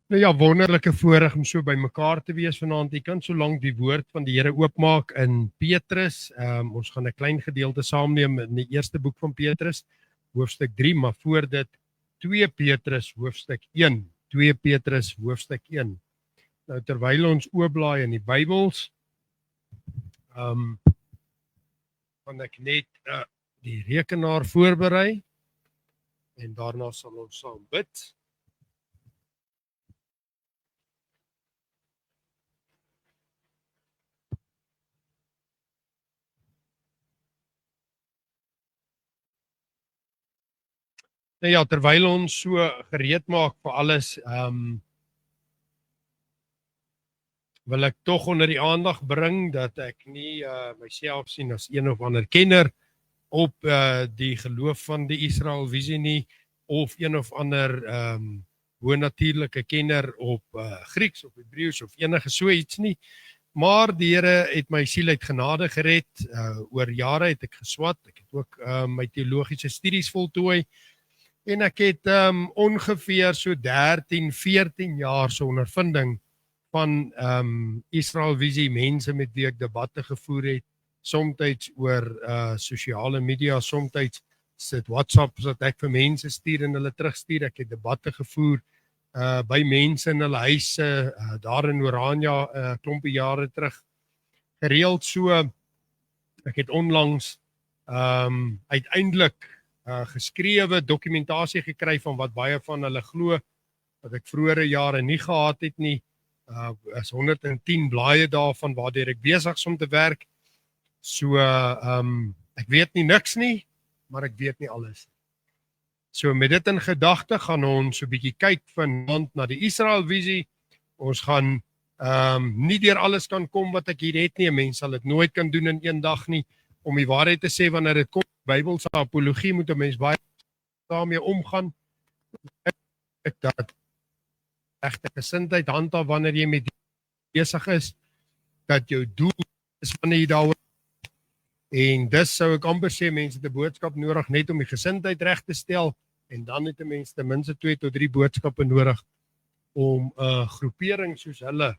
Nou ja, wonderlike voorreg om so by mekaar te wees vanaand. Jy kan so lank die woord van die Here oopmaak in Petrus. Ons gaan 'n klein gedeelte saamneem in die eerste boek van Petrus, hoofstuk 3, maar voor dit 2 Petrus hoofstuk 1. 2 Petrus hoofstuk 1. Nou terwyl ons oopblaai in die Bybels, gaan ek net die rekenaar voorberei en daarna sal ons saam bid. Nou ja, terwyl ons so gereed maak vir alles, wil ek tog onder die aandag bring dat ek nie myself sien as een of ander kenner op die geloof van die Israel Visie nie, of een of ander bonatuurlike kenner op Grieks of Hebreëus of enige so iets nie. Maar die Here het my siel uit genade gered. Oor jare het ek geswat. Ek het ook my teologiese studies voltooi. En ek het ongeveer so 13, 14 jaar so ondervinding van Israel Visie mense met wie ek debatte gevoer het, somtyds oor sosiale media, somtyds sit WhatsApp wat ek vir mense stuur en hulle terugstuur. Ek het debatte gevoer by mense in hulle huise, daar in Oranje, klompie jare terug. Gereeld so, ek het onlangs uiteindelik geskrewe dokumentasie gekry van wat baie van hulle glo, wat ek vroeëre jare nie gehad het nie. Is 110 blaaie daarvan waardeur ek besig is om te werk. So ek weet nie niks nie, maar ek weet nie alles. So met dit in gedagte gaan ons so 'n bietjie kyk vanaand na die Israel Visie. Ons gaan nie deur alles kan kom wat ek hier het nie. 'n Mens sal dit nooit kan doen in een dag nie. Om die waarheid te sê, wanneer dit kom Bybelse apologie, moet 'n mens baie daarmee omgaan. Ek dat regte gesindheid handhaaf wanneer jy met besig is, dat jou doel is wanneer jy daaroor. En dis sou ek amper sê, mense het 'n boodskap nodig net om die gesindheid reg te stel, en dan het 'n mens ten minste 2 tot 3 boodskappe nodig om 'n groepering soos hulle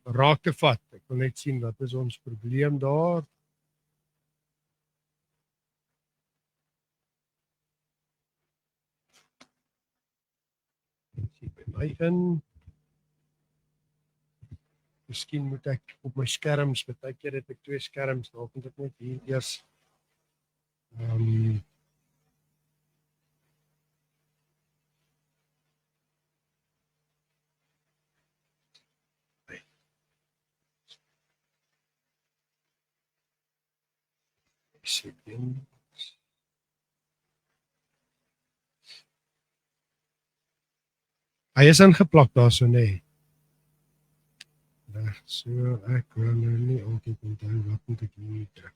raak te vat. Ek wil net sien wat is ons probleem daar. By in. Miskien moet ek op my skerms, baie keer het ek 2 skerms, dalk moet ek net hier eers hy is ingeplak daar so nê. Reg so, ek wil nou nie altyd onthou wat moet ek hier druk.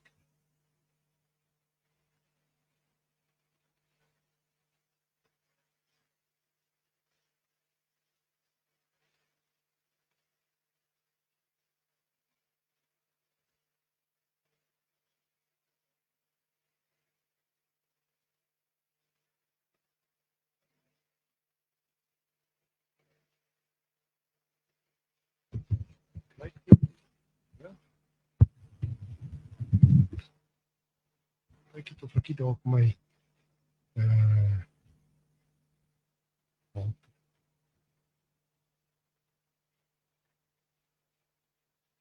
Kyk het of ek dalk my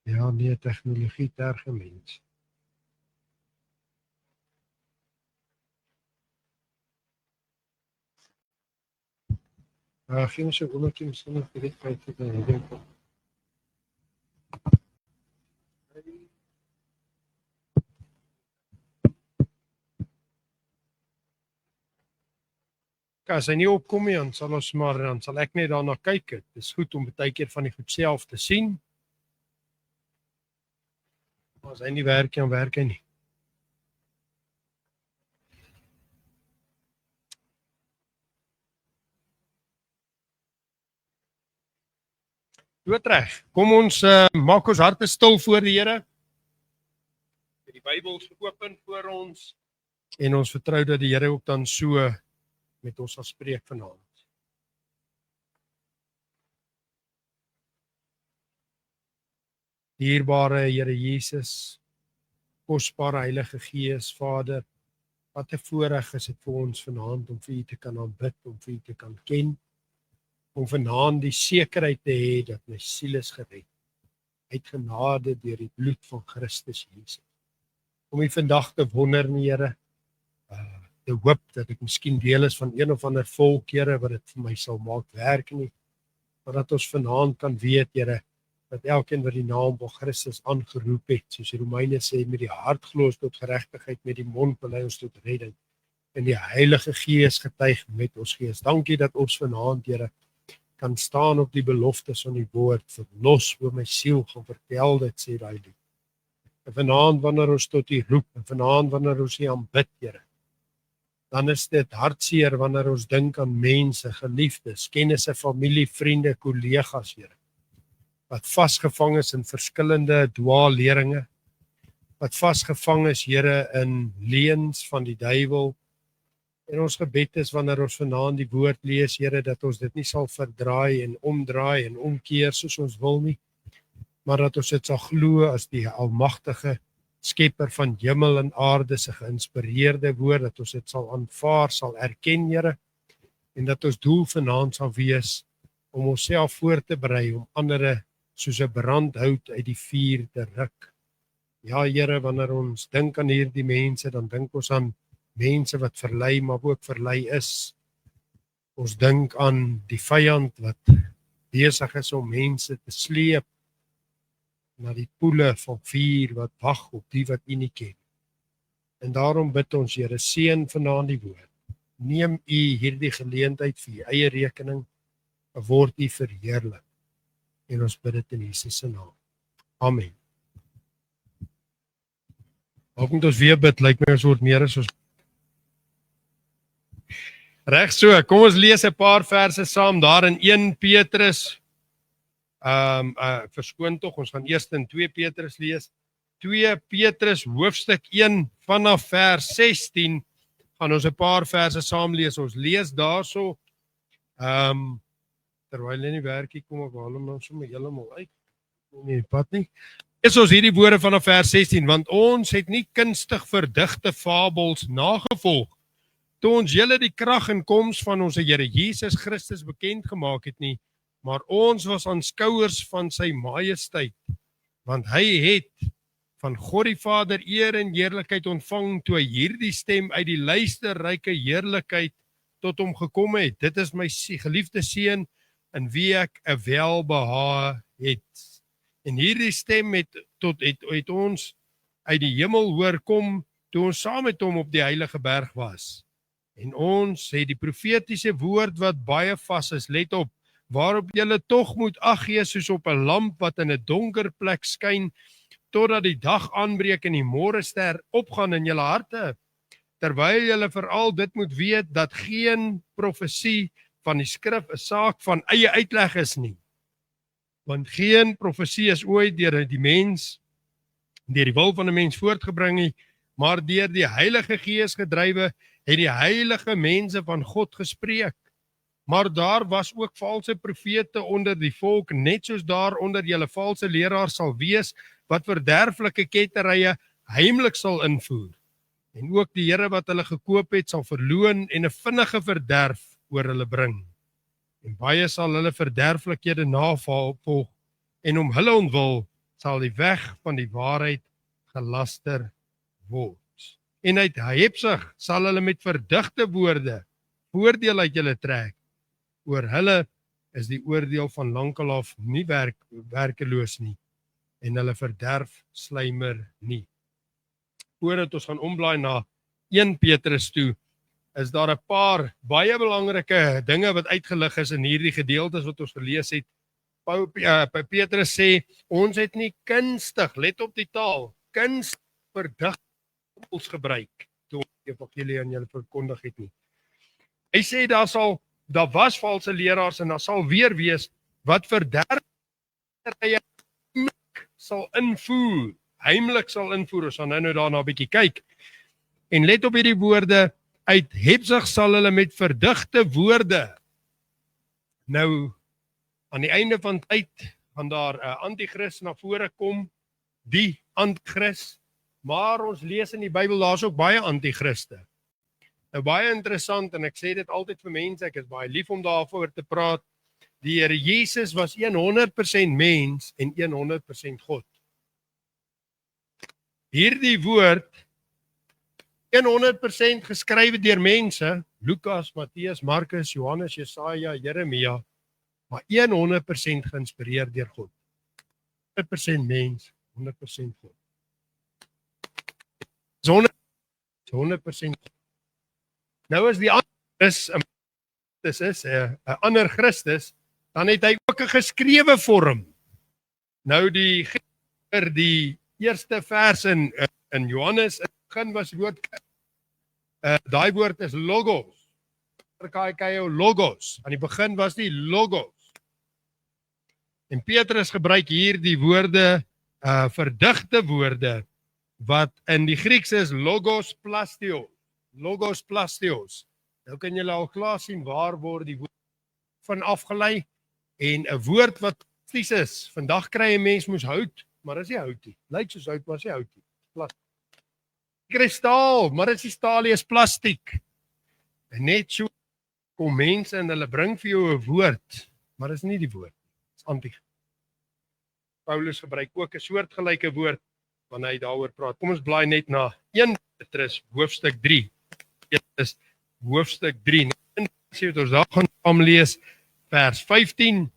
ja, nee, tegnologie terge mens. Geen so oombliekie miskien nog direk kyk het en dink. As hy nie opkom nie, dan sal ek net daarna kyk. Dit is goed om baie keer van die goed self te sien. Maar as hy nie werk, dan werk hy nie. Doodreg. Kom ons maak ons harte stil voor die Here. Die Bybel is geopen voor ons en ons vertrou dat die Here ook dan so met ons sal spreek vanaand. Dierbare Here Jesus, kosbare Heilige Gees, Vader, wat 'n voorreg is dit vir ons vanaand om vir U te kan aanbid, om vir U te kan ken, om vanaand die sekerheid te hê dat my siel is gered, uit genade deur die bloed van Christus Jesus. Om U vandag te wonder, Here, te hoop dat ek miskien deel is van een of ander volk, Here, wat dit vir my sal maak werk nie, maar dat ons vanaand kan weet, Here, dat elkeen wat die naam van Christus aangeroep het, soos die Romeine sê, met die hart glo ons tot geregtigheid, met die mond bely ons tot redding, en die Heilige Gees getuig met ons gees. Dankie dat ons vanaand, Here, kan staan op die beloftes van die woord, verlos oor my siel, gaan vertel dit, sê daai lied. En vanaand wanneer ons tot U roep, en vanaand wanneer ons U aanbid, Here, dan is dit hartseer wanneer ons dink aan mense, geliefdes, kennisse, familie, vriende, kollegas, Here, wat vasgevang is in verskillende dwaalleringe, wat vasgevang is, Here, in leuns van die duiwel. En ons gebed is wanneer ons vanaand die woord lees, Here, dat ons dit nie sal verdraai en omkeer soos ons wil nie, maar dat ons dit sal glo as die almagtige skepper van hemel en aarde se geïnspireerde woord, dat ons dit sal aanvaar, sal erken, Here, en dat ons doel vanaand sal wees om onsself voor te berei om ander soos 'n brandhout uit die vuur te ruk. Ja, Here, wanneer ons dink aan hierdie mense, dan dink ons aan mense wat verlei, maar ook verlei is. Ons dink aan die vyand wat besig is om mense te sleep na die poele van vuur wat wag op die wat U nie ken. En daarom bid ons, Here, seën vanaand die woord. Neem U hierdie geleentheid vir U eie rekening, word U verheerlik. En ons bid dit in Jesus se naam. Amen. Ook moet ons weer bid, lyk my ons word meer as ons. Reg so, kom ons lees 'n paar verse saam daar in 1 Petrus. Verskoon tog, ons gaan eers in 2 Petrus lees. 2 Petrus hoofstuk 1 vanaf vers 16 gaan ons 'n paar verse saam lees. Ons lees daarso terwyl hy nie werk hier, kom ek haal hom nou sommer heeltemal uit. Nee, pad nie. Is ons hierdie woorde vanaf vers 16, want ons het nie kunstig verdigte fabels nagevolg, toe ons julle die krag en koms van ons Here Jesus Christus bekend gemaak het nie, maar ons was aanskouers van sy majesteit, want hy het van God die Vader eer en heerlikheid ontvang, toe hy hierdie stem uit die luisterryke heerlikheid tot hom gekom het. Dit is my geliefde seun, in wie ek 'n welbehae het. En hierdie stem het ons uit die hemel hoor kom, toe ons saam met hom op die heilige berg was. En ons het die profetiese woord wat baie vas is, let op, waarop julle tog moet ag gee soos op 'n lamp wat in 'n donker plek skyn, totdat die dag aanbreek en die môrester opgaan in julle harte. Terwyl julle veral dit moet weet, dat geen profesie van die skrif 'n saak van eie uitleg is nie. Want geen profesie is ooit deur die wil van 'n mens voortgebring nie, maar deur die Heilige Gees gedrywe, het die heilige mense van God gespreek. Maar daar was ook valse profete onder die volk, net soos daar onder julle valse leraars sal wees, wat verderflike ketterye heimlik sal invoer. En ook die Here wat hulle gekoop het, sal verloon en 'n vinnige verderf oor hulle bring. En baie sal hulle verderflikhede navolg, en om hulle ontwil sal die weg van die waarheid gelaster word. En uit hebsug sal hulle met verdigte woorde voordeel uit julle trek. Oor hulle is die oordeel van lankal af nie werkeloos nie, en hulle verderf slymer nie. Voordat ons gaan omblaai na 1 Petrus toe, is daar 'n paar baie belangrike dinge wat uitgelig is in hierdie gedeeltes wat ons gelees het. Petrus sê, ons het nie kunstig, let op die taal, kunstig verdigte fabels gebruik, toe ons die evangelie aan julle verkondig het nie. Hy sê, daar was valse leraars en daar sal weer wees, wat verderflike sal invoer, heimlik sal invoer, ons gaan nou daarna 'n bietjie kyk. En let op hierdie woorde, uit hebsug sal hulle met verdigte woorde. Nou, aan die einde van tyd, gaan daar 'n antichrist na vore kom, die antichrist, maar ons lees in die Bybel, daar's ook baie antichriste. Nou baie interessant, en ek sê dit altyd vir mense, ek is baie lief om daaroor te praat, die Here Jesus was 100% mens en 100% God. Hierdie woord 100% geskrywe deur mense, Lukas, Matteus, Markus, Johannes, Jesaja, Jeremia, maar 100% geïnspireer deur God. 100% mens, 100% God. 100% God. Nou as die ander is 'n ander Christus, dan het hy ook 'n geskrewe vorm. Nou die eerste vers in Johannes, in die begin was die woord, daai woord is logos. Logos. Aan die begin was die logos. En Petrus gebruik hier die woorde, verdigte woorde, wat in die Grieks is logos plastios. Logos plastios. Nou kan julle al klaar sien waar word die woord van afgelei, en 'n woord wat plastisch is. Vandag kry 'n mens mos hout, maar is nie hout nie. Lyk soos hout, maar is nie hout nie. Plastiek. Kristaal, maar is nie staal nie, is plastiek. En net so kom mense en hulle bring vir jou 'n woord, maar is nie die woord. Dis anti. Paulus gebruik ook 'n soortgelyke woord wanneer hy daaroor praat. Kom ons blaai net na 1 Petrus hoofstuk 3. Dit is hoofstuk 3. Wat ons daar gaan saam lees, vers 15.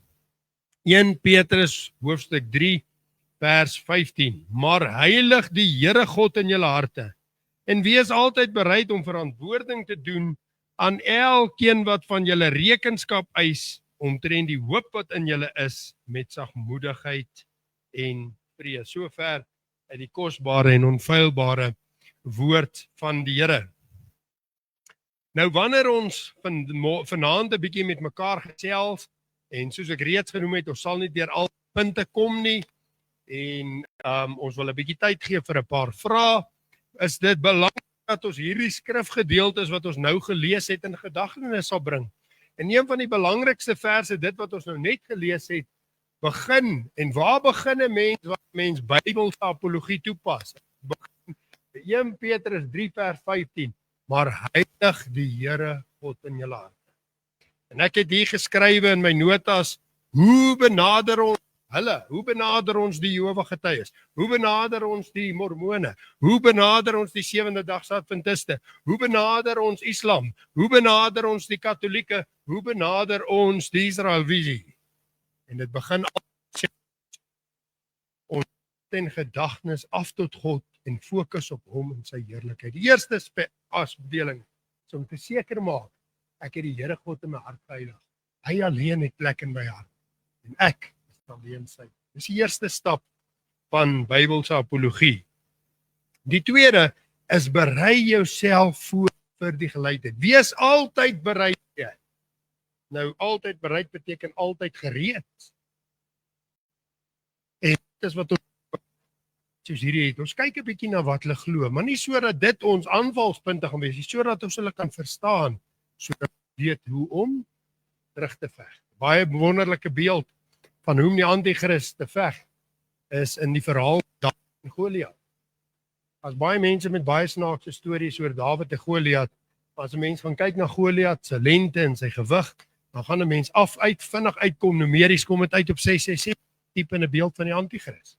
1 Petrus hoofstuk 3 vers 15. Maar heilig die Here God in julle harte en wees altyd bereid om verantwoording te doen aan elkeen wat van julle rekenskap eis omtrent die hoop wat in julle is met sagmoedigheid en vrees. Sover uit die kosbare en onfeilbare woord van die Here. Nou wanneer ons vanaand 'n bietjie met mekaar gesels, en soos ek reeds genoem het, ons sal nie deur al punte kom nie, en ons wil 'n bietjie tyd gee vir 'n paar vrae, is dit belangrik dat ons hierdie skrifgedeeltes wat ons nou gelees het in gedagtenis sal bring. En een van die belangrikste verse, dit wat ons nou net gelees het, begin, en waar begin 'n mens wat mens Bybelse apologie toepas? Begin 1 Petrus 3 vers 15, maar heilig die Here God in julle harte. En ek het hier geskrywe in my notas, hoe benader ons hulle? Hoe benader ons die Jehova getuies? Hoe benader ons die Mormone? Hoe benader ons die Sewende-dagse Adventiste? Hoe benader ons Islam? Hoe benader ons die Katolieke? Hoe benader ons die Israelvisie? En dit begin altyd ons ten gedagtenis af tot God en fokus op hom en sy heerlikheid. Die eerste afdeling is om te seker maak, ek het die Here God in my hart geheilig. Hy alleen het plek in my hart. En ek is alleen sy. Dis die eerste stap van Bybelse apologie. Die tweede is berei jouself voor vir die geleentheid. Wees altyd bereid. Nou altyd bereid beteken altyd gereed. En dit is wat ons soos hierdie het. Ons kyk 'n bietjie na wat hulle glo, maar nie sodat dit ons aanvalspunte gaan wees nie, sodat ons hulle kan verstaan, sodat ons weet hoe om terug te veg. Baie wonderlike beeld van hoe om die antichrist te veg is in die verhaal Dawid en Goliat. As baie mense met baie snaakse stories oor Dawid en Goliat, as 'n mens gaan kyk na Goliat se lengte en sy gewig, dan gaan 'n mens vinnig uitkom, numeries kom dit uit op 666, tipe in 'n beeld van die antichrist.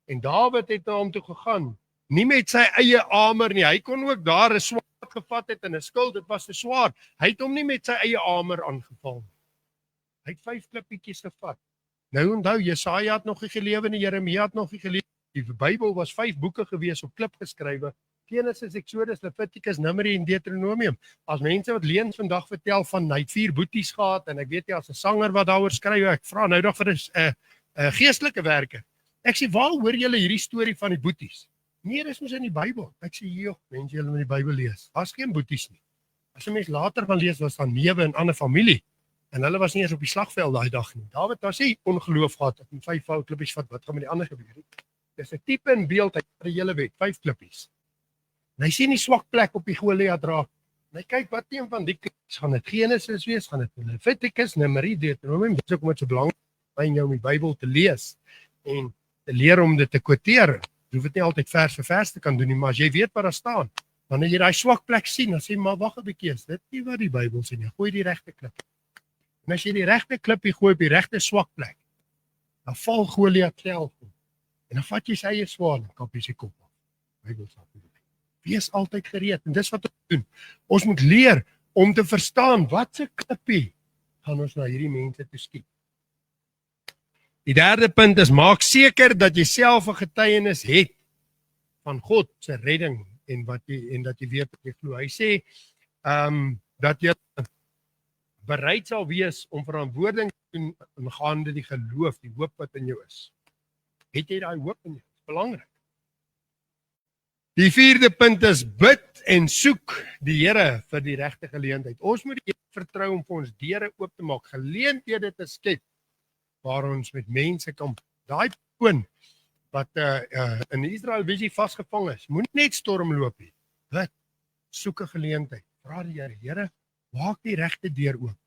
En Dawid het na hom toe gegaan, nie met sy eie hamer nie, hy kon ook daar 'n swaard gevat het en 'n skild, dit was 'n swaard, hy het hom nie met sy eie hamer aangeval. Hy het 5 klippietjies gevat. Nou onthou, Jesaja het nog nie gelewe en Jeremia het nog nie gelewe. Die Bybel was 5 boeke gewees op klip geskrywe. Genesis, Exodus, Levitikus, Numeri en Deuteronomium. As mense wat leuns vandag vertel van hy het 4 boeties gehad en ek weet jy as 'n sanger wat daaroor skryf, ek vra nou dag vir 'n geestelike werke. Ek sê, waar hoor julle hierdie storie van die boeties? Nee, dis mos in die Bybel. Ek sê, joh, mense julle moet die Bybel lees. Daar's geen boeties nie. As 'n mens later gaan lees, was daar newe en ander familie. En hulle was nie eens op die slagveld daai dag nie. Dawid was nie ongeloof gehad en 5 fout klippies vat. Wat gaan met die ander gebeur nie? Dis 'n tipe en beeld uit die hele wet, 5 klippies. En hy sien die swak plek op die Goliat raak. En hy kyk wat een van die klippies gaan dit Genesis wees, gaan dit Levitikus, Numeri, Deuteronomium. Dis ook om dit so belangrik by jou om die Bybel te lees. En leer om dit te quoteer. Jy hoef dit nie altyd vers vir vers te kan doen nie, maar as jy weet wat daar staan, wanneer jy daai swak plek sien, dan sê maar wag 'n bietjie, is dit nie wat die Bybel sê nie. Gooi die regte klip. En as jy die regte klippie gooi op die regte swak plek, dan val Goliat self om. En dan vat jy sy eie swaard en kap jy sy kop af. Bybel sê wees altyd gereed en dis wat ons doen. Ons moet leer om te verstaan wat se klippie gaan ons na hierdie mense toe skiet. Die derde punt is maak seker dat jy self 'n getuienis het van God se redding en dat jy weet wat jy glo. Hy sê dat jy bereid sal wees om verantwoording te doen aangaande die geloof, die hoop wat in jou is. Het jy daai hoop in jou? Dit is belangrik. Die vierde punt is bid en soek die Here vir die regte geleentheid. Ons moet die Here vertrou om vir ons deure oop te maak, geleenthede te skep waar ons met mense kan. Daai persoon wat in Israel visie vasgevang is, moenie net stormloop nie. Bid, soek 'n geleentheid. Vra die Here, Here, maak die regte deur oop.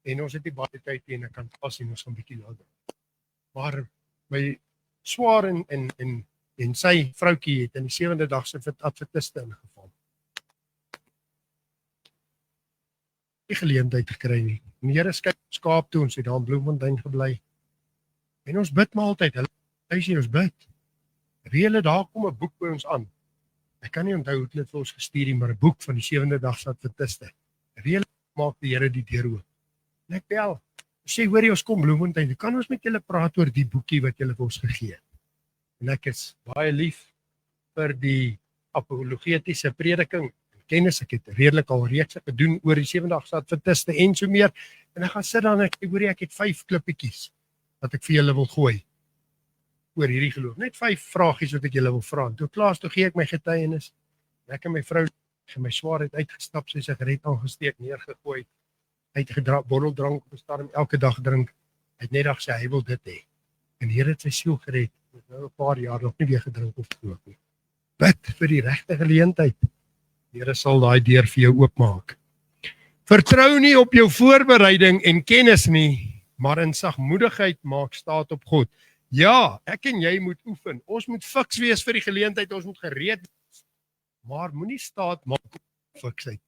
En ons het nie baie tyd nie en ek kan pas en ons gaan 'n bietjie later. Maar my swaar en sy vroutjie het in die 7de dag se adventiste ingeval. Die geleentheid gekry nie. Die Here skep skaap toe, ons het daar in Bloemfontein gebly. En ons bid maar altyd. Hy sê ons bid. Reële daar kom 'n boek by ons aan. Ek kan nie onthou hoe dit vir ons gestuur nie, maar 'n boek van die 7de dag se adventiste. Reële maak die Here die deur oop. En ek bel. Sê hoor jy ons kom Bloemfontein. Kan ons met julle praat oor die boekie wat julle vir ons gegee het? En ek is baie lief vir die apologetiese prediking en kennis. Ek het redelik al reeks gedoen oor die 7-dagse adventiste en so meer. En ek gaan sit dan en ek hoor ek het 5 klippietjies wat ek vir julle wil gooi oor hierdie geloof. Net 5 vragies wat ek julle wil vra. Toe klaar toe gee ek my getuienis. Ek en my vrou en my swaar het uitgestap, sy sigaret aangesteek, neergegooi. Hy het gedra borreldrank op 'n stadium elke dag drink. Hy het net gesê hy wil dit hê. En die Here het sy siel gered. Met nou 'n paar jaar nog nie weer gedrink of geloof nie. Bid vir die regte geleentheid. Die Here sal daai deur vir jou oopmaak. Vertrou nie op jou voorbereiding en kennis nie, maar in sagmoedigheid maak staat op God. Ja, ek en jy moet oefen. Ons moet fiks wees vir die geleentheid, ons moet gereed wees. Maar moenie staat maak op fiksheid.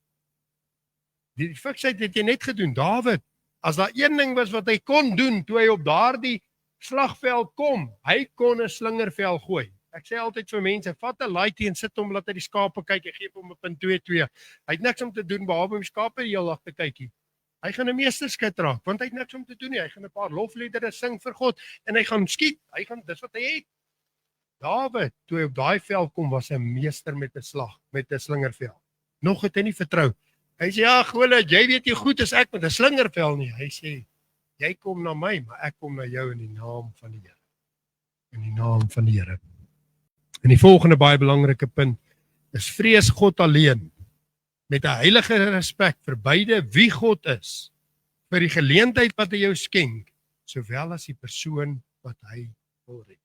Die fiksheid het jy net gedoen, Dawid. As daar een ding was wat hy kon doen toe hy op daardie slagveld kom, hy kon 'n slingervel gooi. Ek sê altyd vir mense, vat 'n laaitie en sit hom laat hy die skape kyk en gee hom 'n punt 2-2. Hy het niks om te doen behalwe om die skape die hele dag te kykie. Hy gaan 'n meesterskut raak want hy het niks om te doen nie. Hy gaan 'n paar lofliedere sing vir God en hy gaan skiet. Hy gaan dis wat hy het. Dawid, toe hy op daai vel kom, was hy 'n meester met 'n slag, met 'n slingervel. Nog het hy nie vertrou. Hy sê ja, Goliat, jy weet jy goed as ek met 'n slingervel nie. Hy sê jy kom na my, maar ek kom na jou in die naam van die Here. In die naam van die Here. En die volgende baie belangrike punt is vrees God alleen met 'n heilige respek vir beide wie God is, vir die geleentheid wat hy jou skenk, sowel as die persoon wat hy wil red.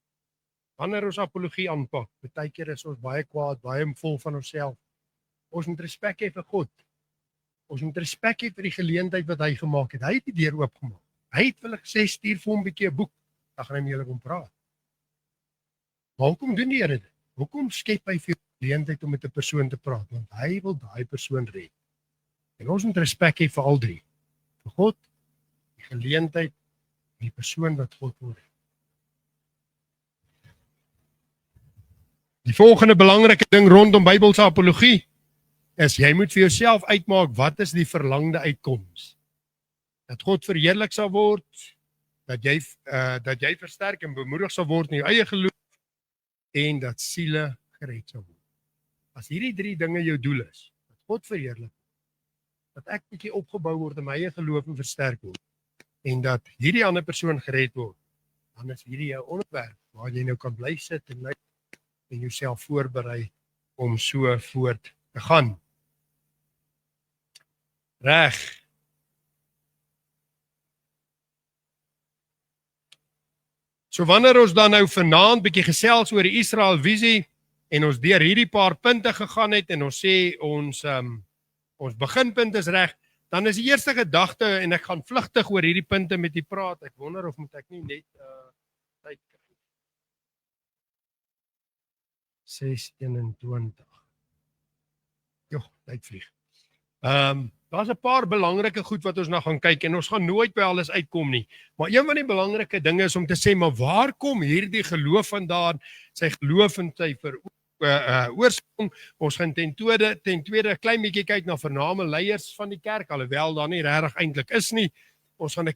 Wanneer ons apologie aanpak, baie keer is ons baie kwaad, baie vol van onsself. Ons moet respek hê vir God. Ons moet respek hê vir die geleentheid wat hy gemaak het. Hy het die deur oopgemaak. Hy het vir hulle gesê stuur vir hom 'n bietjie 'n boek, dan gaan hy met julle kom praat. Maar hoekom doen die Here dit? Hoekom skep hy vir geleentheid om met 'n persoon te praat? Want hy wil daai persoon red. En ons moet respek hê vir al drie. Vir God, die geleentheid en die persoon wat God wil red. Die volgende belangrike ding rondom Bybelse apologie is jy moet vir jouself uitmaak wat is die verlangde uitkoms. Dat God verheerlik sal word, dat jy versterk en bemoedig sal word in jou eie geloof en dat siele gered sal word. As hierdie 3 dinge jou doel is, dat God verheerlik, dat ek bietjie opgebou word in my eie geloof en versterk word en dat hierdie ander persoon gered word, dan is hierdie jou onderwerp waar jy nou kan bly sit en jouself voorberei om so voort te gaan. Reg. So wanneer ons dan nou vanaand bietjie gesels oor die Israel visie en ons deur hierdie paar punte gegaan het en ons sê ons beginpunt is reg, dan is die eerste gedagte en ek gaan vlugtig oor hierdie punte met u praat. Ek wonder of moet ek nie net tyd kry. 6:21. Jo, tyd vlieg. Daar's 'n paar belangrike goed wat ons nou gaan kyk en ons gaan nooit by alles uitkom nie. Maar een van die belangrike dinge is om te sê, maar waar kom hierdie geloof vandaan? Sy geloof en sy oorsprong. Ons gaan ten tweede 'n klein bietjie kyk na vername leiers van die kerk, alhoewel daar nie regtig eintlik is nie. Ons gaan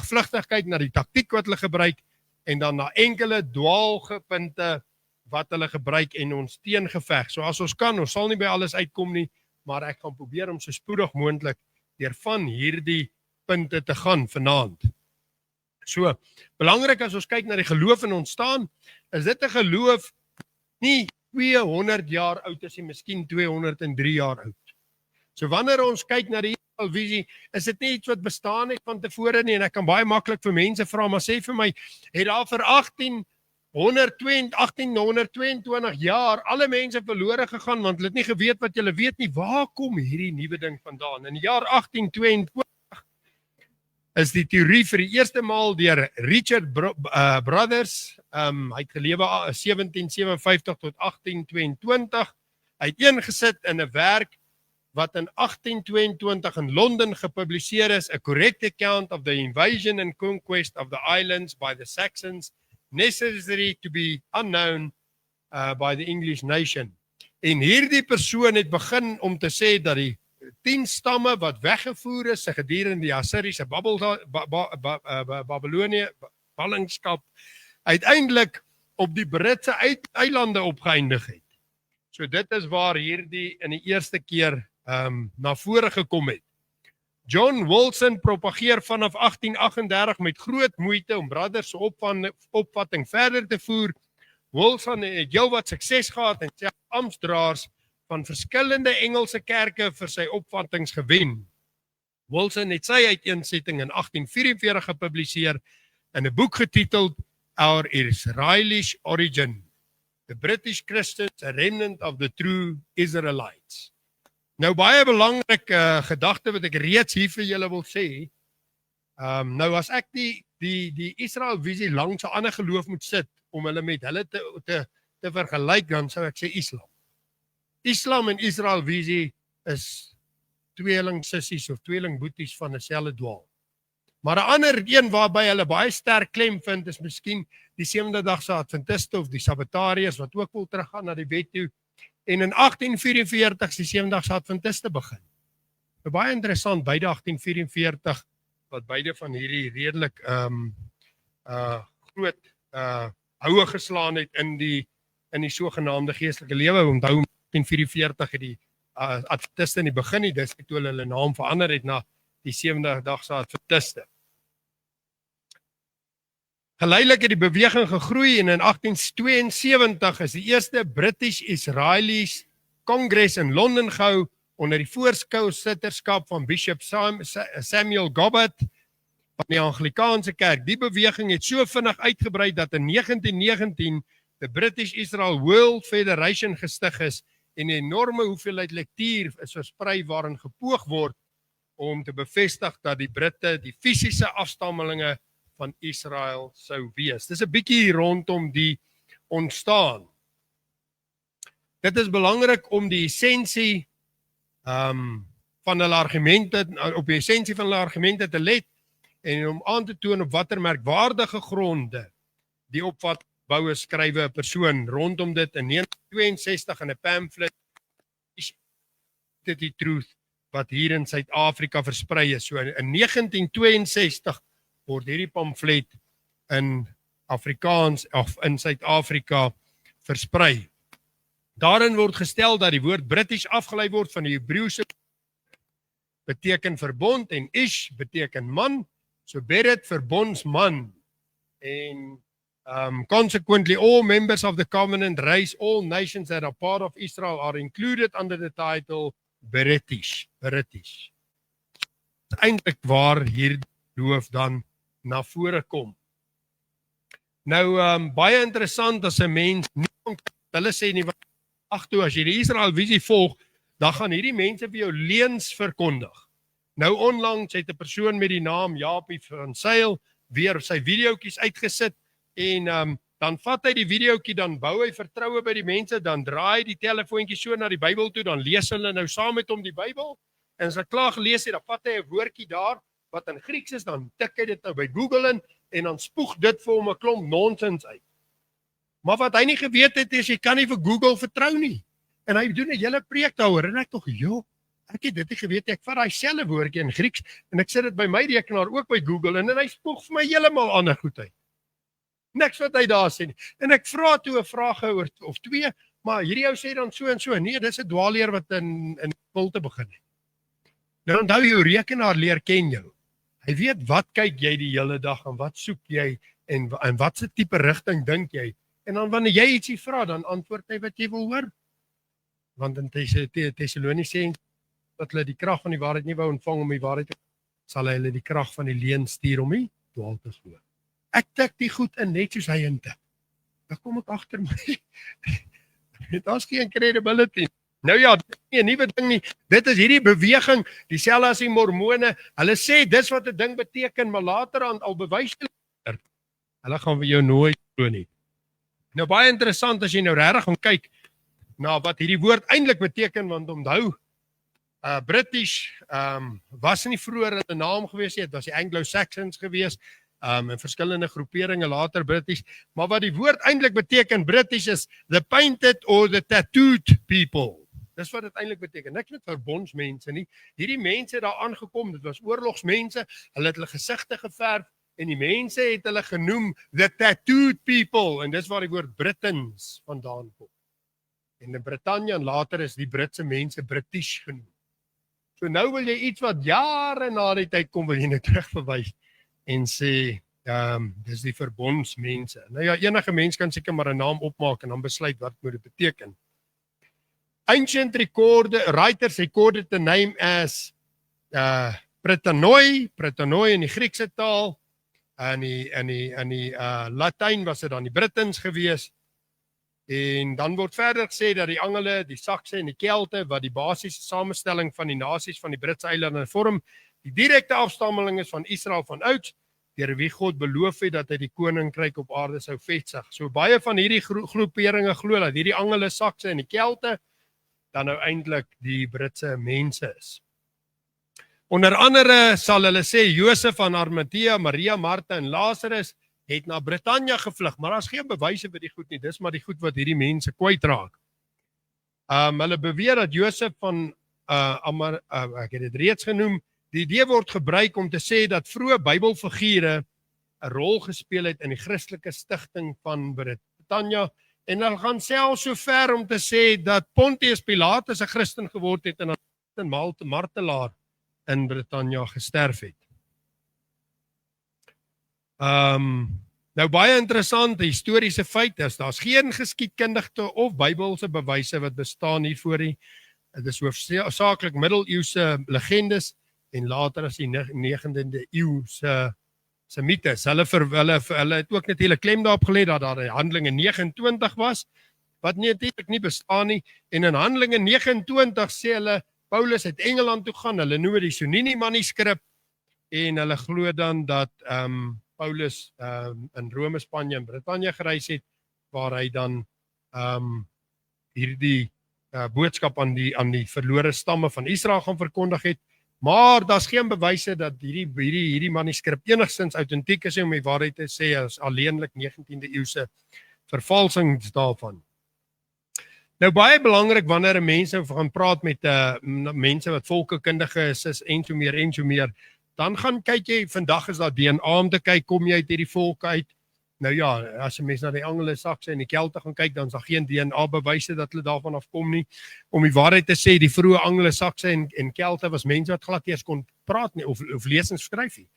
vlugtig kyk na die taktiek wat hulle gebruik en dan na enkele dwaalpunte wat hulle gebruik en ons teengeveg. So as ons kan, ons sal nie by alles uitkom nie, maar ek gaan probeer om so spoedig moontlik deur van hierdie punte te gaan vanaand. So, belangrik as ons kyk na die geloof in ontstaan, is dit 'n geloof nie 200 jaar oud is nie, miskien 203 jaar oud. So wanneer ons kyk na die visie, is dit nie iets wat bestaan het van tevore nie, en ek kan baie maklik vir mense vra, maar sê vir my, het daar vir 1822 jaar alle mense verlore gegaan, want hulle het nie geweet wat julle weet nie, waar kom hierdie nuwe ding vandaan? In die jaar 1822 is die teorie vir die eerste maal deur Richard Brothers, hy het gelewe 1757 tot 1822, uiteengesit in 'n werk wat in 1822 in Londen gepubliseer is, a correct account of the invasion and conquest of the islands by the Saxons, necessary to be unknown by the English nation. En hierdie persoon het begin om te sê dat die 10 stamme wat weggevoer is gedurende die Assiriese Babylonië ballingskap uiteindelik op die Britse eilande opgeëindig het. So dit is waar hierdie in die eerste keer na vore gekom het. John Wilson propageer vanaf 1838 met groot moeite om Brothers se opvatting verder te voer. Wilson het heelwat sukses gehad en self amptdraers van verskillende Engelse kerke vir sy opvattings gewen. Wilson het sy uiteensetting in 1844 gepubliseer in 'n boek getiteld Our Israelite Origin, The British Christians, a Remnant of the True Israelites. Nou baie belangrike gedagte wat ek reeds hier vir julle wil sê. Nou as ek die Israel visie langs 'n ander geloof moet sit om hulle met hulle te vergelyk, dan sou ek sê Islam. Islam en Israel visie is tweeling sissies of tweeling boeties van 'n selfde dwaal. Maar 'n ander een waarby hulle baie sterk klem vind is miskien die Sewende-dagse Adventiste of die Sabbatariërs wat ook wil teruggaan na die wet toe. En in 1844 is die Sewende-dagse Adventiste begin. Baie interessant, beide 1844 wat beide van hierdie redelik groot houe geslaan het in die sogenaamde geestelike lewe. Onthou 1844 het die Adventiste in die begin nie, dis toe hulle naam verander het na die Sewende-dagse Adventiste. Geleidelik het die beweging gegroei en in 1872 is die eerste British Israelis Congress in Londen gehou onder die voorsitterskap van Bishop Samuel Gobbett van die Anglikaanse kerk. Die beweging het so vinnig uitgebrei dat in 1919 die British Israel World Federation gestig is en 'n enorme hoeveelheid lektuur is versprei waarin gepoog word om te bevestig dat die Britte die fisiese afstammelinge van Israel sou wees. Dis 'n bietjie rondom die ontstaan. Dit is belangrik om die essensie van hulle argumente, op die essensie van hulle argumente te let en om aan te toon op watter merkwaardige gronde die opvatbouers skrywe 'n persoon rondom dit in 1962 in 'n pamflet die truth wat hier in Suid-Afrika versprei is. So in 1962 word hierdie pamflet in Afrikaans of in Suid-Afrika versprei. Daarin word gestel dat die woord British afgelei word van die Hebreëse beteken verbond en ish beteken man, so Beret verbondsman en consequently all members of the covenant race, all nations that are part of Israel are included under the title British. Eintlik waar hierdie geloof dan na vore kom. Nou baie interessant as 'n mens nie hulle sê nie, ag toe as jy die Israel visie volg, dan gaan hierdie mense vir jou leuns verkondig. Nou onlangs het 'n persoon met die naam Japie van Sail weer sy videoetjies uitgesit en Dan vat hy die videoetjie, dan bou hy vertroue by die mense, dan draai hy die telefoontjie so na die Bybel toe, dan lees hulle nou saam met hom die Bybel. En as hy klaar gelees het, dan vat hy 'n woordjie daar wat in Grieks is, dan tik hy dit nou by Google in en dan spoeg dit vir hom 'n klomp nonsens uit. Maar wat hy nie geweet het is, jy kan nie vir Google vertrou nie. En hy doen 'n hele preek daaroor en ek tog, joh, ek het dit nie geweet nie. Ek vat daai selfe woordjie in Grieks en ek sit dit by my rekenaar ook by Google en hy spoeg vir my heeltemal ander goed uit. Niks wat hy daar sê nie. En ek vra toe 'n vraag oor of twee, maar hierdie ou sê dan so en so. Nee, dis 'n dwaalleer wat in Pilte begin het. Nou onthou jou rekenaar leer ken jou. Hy weet wat kyk jy die hele dag en wat soek jy en wat se tipe rigting dink jy? En dan wanneer jy ietsie vra, dan antwoord hy wat jy wil hoor. Want in Tessalonisense dat hulle die krag van die waarheid nie wou ontvang om die waarheid te sal hy hulle die krag van die leuen stuur om nie dwaal te glo. Ek tik die goed in net soos hy intik. Dan kom ek agter my. Daar's geen credibility. Nou ja, dit is nie 'n nuwe ding nie. Dit is hierdie beweging, dieselfde as die Mormone. Hulle sê dis wat 'n ding beteken, maar later aan al bewys hulle gaan vir jou nooit glo nie. Nou baie interessant as jy nou regtig gaan kyk na wat hierdie woord eintlik beteken, want onthou British was nie vroeër 'n naam gewees nie, dit was die Anglo-Saxons gewees. En verskillende groeperinge later British, maar wat die woord eintlik beteken British is the painted or the tattooed people. Dis wat dit eintlik beteken. Niks met verbondsmense nie. Hierdie mense het daar aangekom, dit was oorlogsmense, hulle het hulle gesigte geverf en die mense het hulle genoem the tattooed people en dis waar die woord Britons vandaan kom. En in Brittanje en later is die Britse mense British genoem. So nou wil jy iets wat jare na die tyd kom, wil jy net terugverwys en sê, dis die verbondsmense. Nou ja, enige mens kan seker maar 'n naam opmaak en dan besluit wat moet dit beteken. Ancient writers recorded the name as Britanoi in die Griekse taal, in die Latyn was dit dan die Britons gewees. En dan word verder gesê dat die Engele, die Sakse en die Kelte wat die basiese samestelling van die nasies van die Britse eilande vorm, die direkte afstammeling is van Israel van ouds, deur wie God beloof het dat hy die koninkryk op aarde sou vestig. So baie van hierdie groeperinge glo dat hierdie Engele, Sakse en die Kelte dan nou eintlik die Britse mense is. Onder andere sal hulle sê Josef van Arimatea, Maria, Martha en Lazarus het na Brittanje gevlug, maar daar's geen bewyse vir die goed nie. Dis maar die goed wat hierdie mense kwytraak. Hulle beweer dat Josef van ek het dit reeds genoem, die idee word gebruik om te sê dat vroeë Bybelfigure 'n rol gespeel het in die Christelike stigting van Brittanje en hulle gaan selfs so ver om te sê dat Pontius Pilatus 'n Christen geword het en dan 'n martelaar in Brittanje gesterf het. Nou baie interessante historiese feit is, daar's geen geskiedkundige of Bybelse bewyse wat bestaan hiervoor nie. Dit is hoofsaaklik middeleeuse legendes en later as die 9de eeu se mites. Hulle het ook natuurlik klem daarop gelê dat daar Handelinge 29 was, wat natuurlik nie bestaan nie. En in Handelinge 29 sê hulle, Paulus het Engeland toe gaan, hulle noem dit die Sonini manuskrip, en hulle glo dan dat Paulus in Rome, Spanje en Brittanje gereis het, waar hy dan hierdie boodskap aan die verlore stamme van Israel gaan verkondig het. Maar daar's geen bewyse dat hierdie manuskrip enigstens autentiek is om die waarheid te sê, as alleenlik 19de eeuse vervalsings daarvan. Nou baie belangrik wanneer mense gaan praat met mense wat volkekundige is en so meer, dan gaan kyk jy, vandag is daar DNA om te kyk, kom jy uit hierdie volke uit. Nou ja, as jy mense na die Engele, Sakse en die Kelte gaan kyk, dan is daar geen DNA bewyse dat hulle daarvan afkom nie. Om die waarheid te sê, die vroeë Engele, Sakse en Kelte was mense wat glad eers kon praat nie, of lees en skryf nie.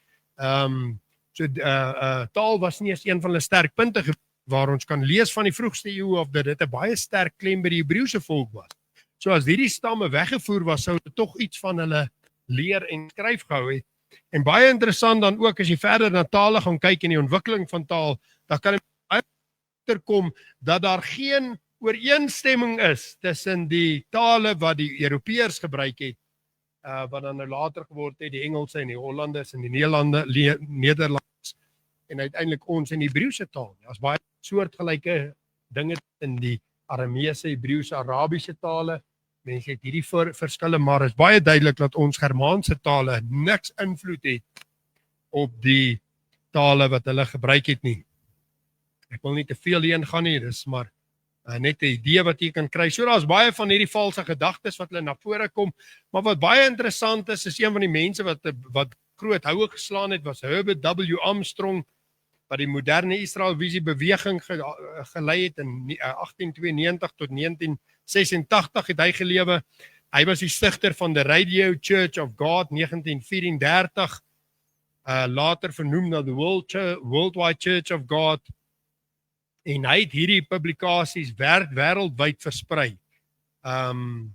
Taal was nie eens een van hulle sterk punte waar ons kan lees van die vroegste eeu of dat dit 'n baie sterk klem by die Hebreëse volk was. So as hierdie stamme weggevoer was, sou dit tog iets van hulle leer en skryf gehou het. En baie interessant dan ook as jy verder na tale gaan kyk en die ontwikkeling van taal, dan kan jy agterkom dat daar geen ooreenstemming is tussen die tale wat die Europeërs gebruik het, wat dan nou later geword het, die Engelse en die Hollanders en die Nederlands en uiteindelik ons in die Hebreëse taal. Daar's baie soortgelyke dinge in die Arameese, Hebreëse, Arabiese tale. Mense het hierdie verskille, maar is baie duidelik dat ons Germaanse tale niks invloed het op die tale wat hulle gebruik het nie. Ek wil nie te veel hierin gaan nie, dis maar net 'n idee wat jy kan kry. So daar's baie van hierdie valse gedagtes wat hulle na vore kom, maar wat baie interessant is een van die mense wat groot houe geslaan het, was Herbert W. Armstrong, wat die moderne Israelvisie beweging gelei het in 1892 tot 1986 het hy gelewe. Hy was die stigter van die Radio Church of God 1934, later vernoem na the Worldwide Church of God, en hy het hierdie publikasies wêreldwyd versprei. En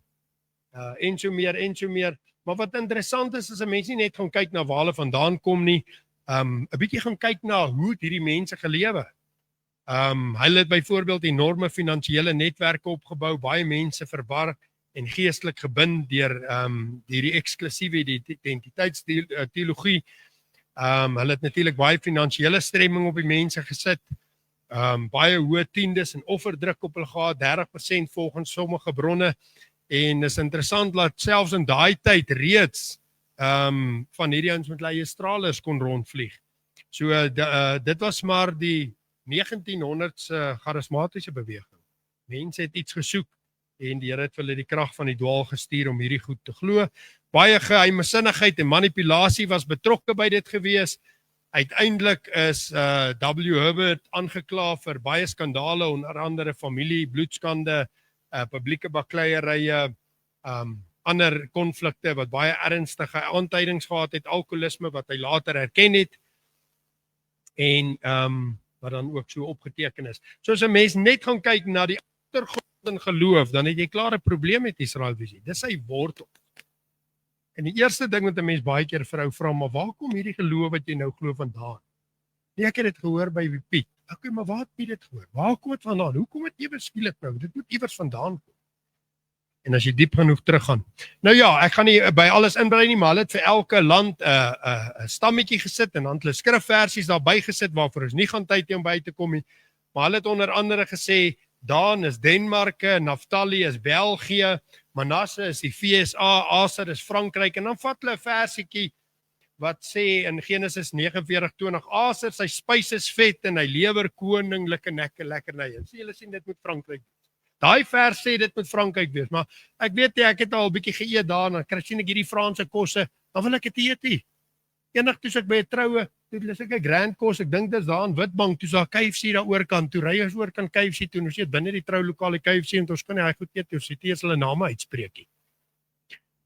so meer. Maar wat interessant is, as 'n mens nie net gaan kyk na waar hulle vandaan kom nie, 'n bietjie gaan kyk na hoe het hierdie mense gelewe. Hulle het byvoorbeeld enorme finansiële netwerke opgebou, baie mense verwar en geestelik gebind deur hierdie eksklusiewe identiteitsteologie. Hulle het natuurlik baie finansiële stremming op die mense gesit. Baie hoë tiendes en offerdruk op hulle gehad, 30% volgens sommige bronne. En is interessant dat selfs in daai tyd reeds van hierdie ons met leie stralers kon rondvlieg. So dit was maar die 1900s charismatiese beweging. Mense het iets gesoek en die Here het hulle die krag van die dwaal gestuur om hierdie goed te glo. Baie geheimsinnigheid en manipulasie was betrokke by dit gewees. Uiteindelik is W. Herbert aangekla vir baie skandale, onder andere familie, bloedskande, publieke bakleierye, ander konflikte wat baie ernstige aantydings gehad het, alkoholisme wat hy later erken het en wat dan ook so opgeteken is. So as 'n mens net gaan kyk na die agtergrond in geloof, dan het jy klaar 'n probleem met Israelvisie. Dis sy wortel. En die eerste ding wat 'n mens baie keer vra, maar waar kom hierdie geloof wat jy nou glo vandaan? Nee, ek het dit gehoor by Piet. Okay, maar waar het Piet dit gehoor? Waar kom dit vandaan? Hoe kom dit ewe skielik nou? Dit moet iewers vandaan kom. En as jy diep genoeg teruggaan. Nou ja, ek gaan nie by alles inbrei nie, maar hulle het vir elke land 'n stammetjie gesit en dan hulle skrifversies daarby gesit waarvoor ons nie gaan tyd hê om by te kom nie. Maar hulle het onder andere gesê Dan is Denemarke, Naphtali is België, Manasse is die VSA, Aser is Frankryk, en dan vat hulle 'n versietjie wat sê in Genesis 49:20, Aser sy spys is vet en hy lewer koninklike lekkernye. Sien julle sien dit moet Frankryk wees. Daai vers sê dit moet Frankryk wees, maar ek weet jy, ek het al 'n bietjie geëet daar en dan kry sien ek hierdie Franse kosse, dan wil ek dit eet. Eendag toe ek by 'n troue, toe lees ek 'n grand kos, ek dink dis daar in Witbank, toe daar KFC daar oorkant, toe ry ons oorkant KFC toe, ons eet binne die troulokaal die KFC en ons kan nie hy goed eet, ons het eers hulle name uitspreek nie.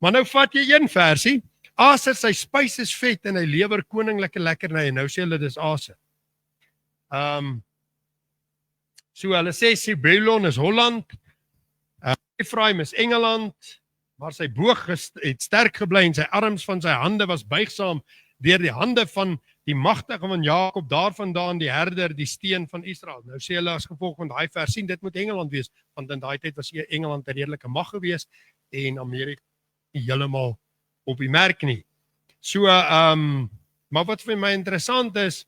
Maar nou vat jy een versie, Aser sy spys is vet en hy lewer koninklike lekkernye, nou sê hulle dis Aser. So hulle sê Zebulon is Holland, Ephraim is Engeland, maar sy boog het sterk gebly en sy arms van sy hande was buigsaam deur die hande van die magtige van Jakob, daarvandaan die herder, die steen van Israel. Nou sê hulle as gevolg van daai vers sien dit moet Engeland wees, want in daai tyd was Engeland 'n redelike mag gewees en Amerika nie heeltemal op die merk nie. So maar wat vir my interessant is,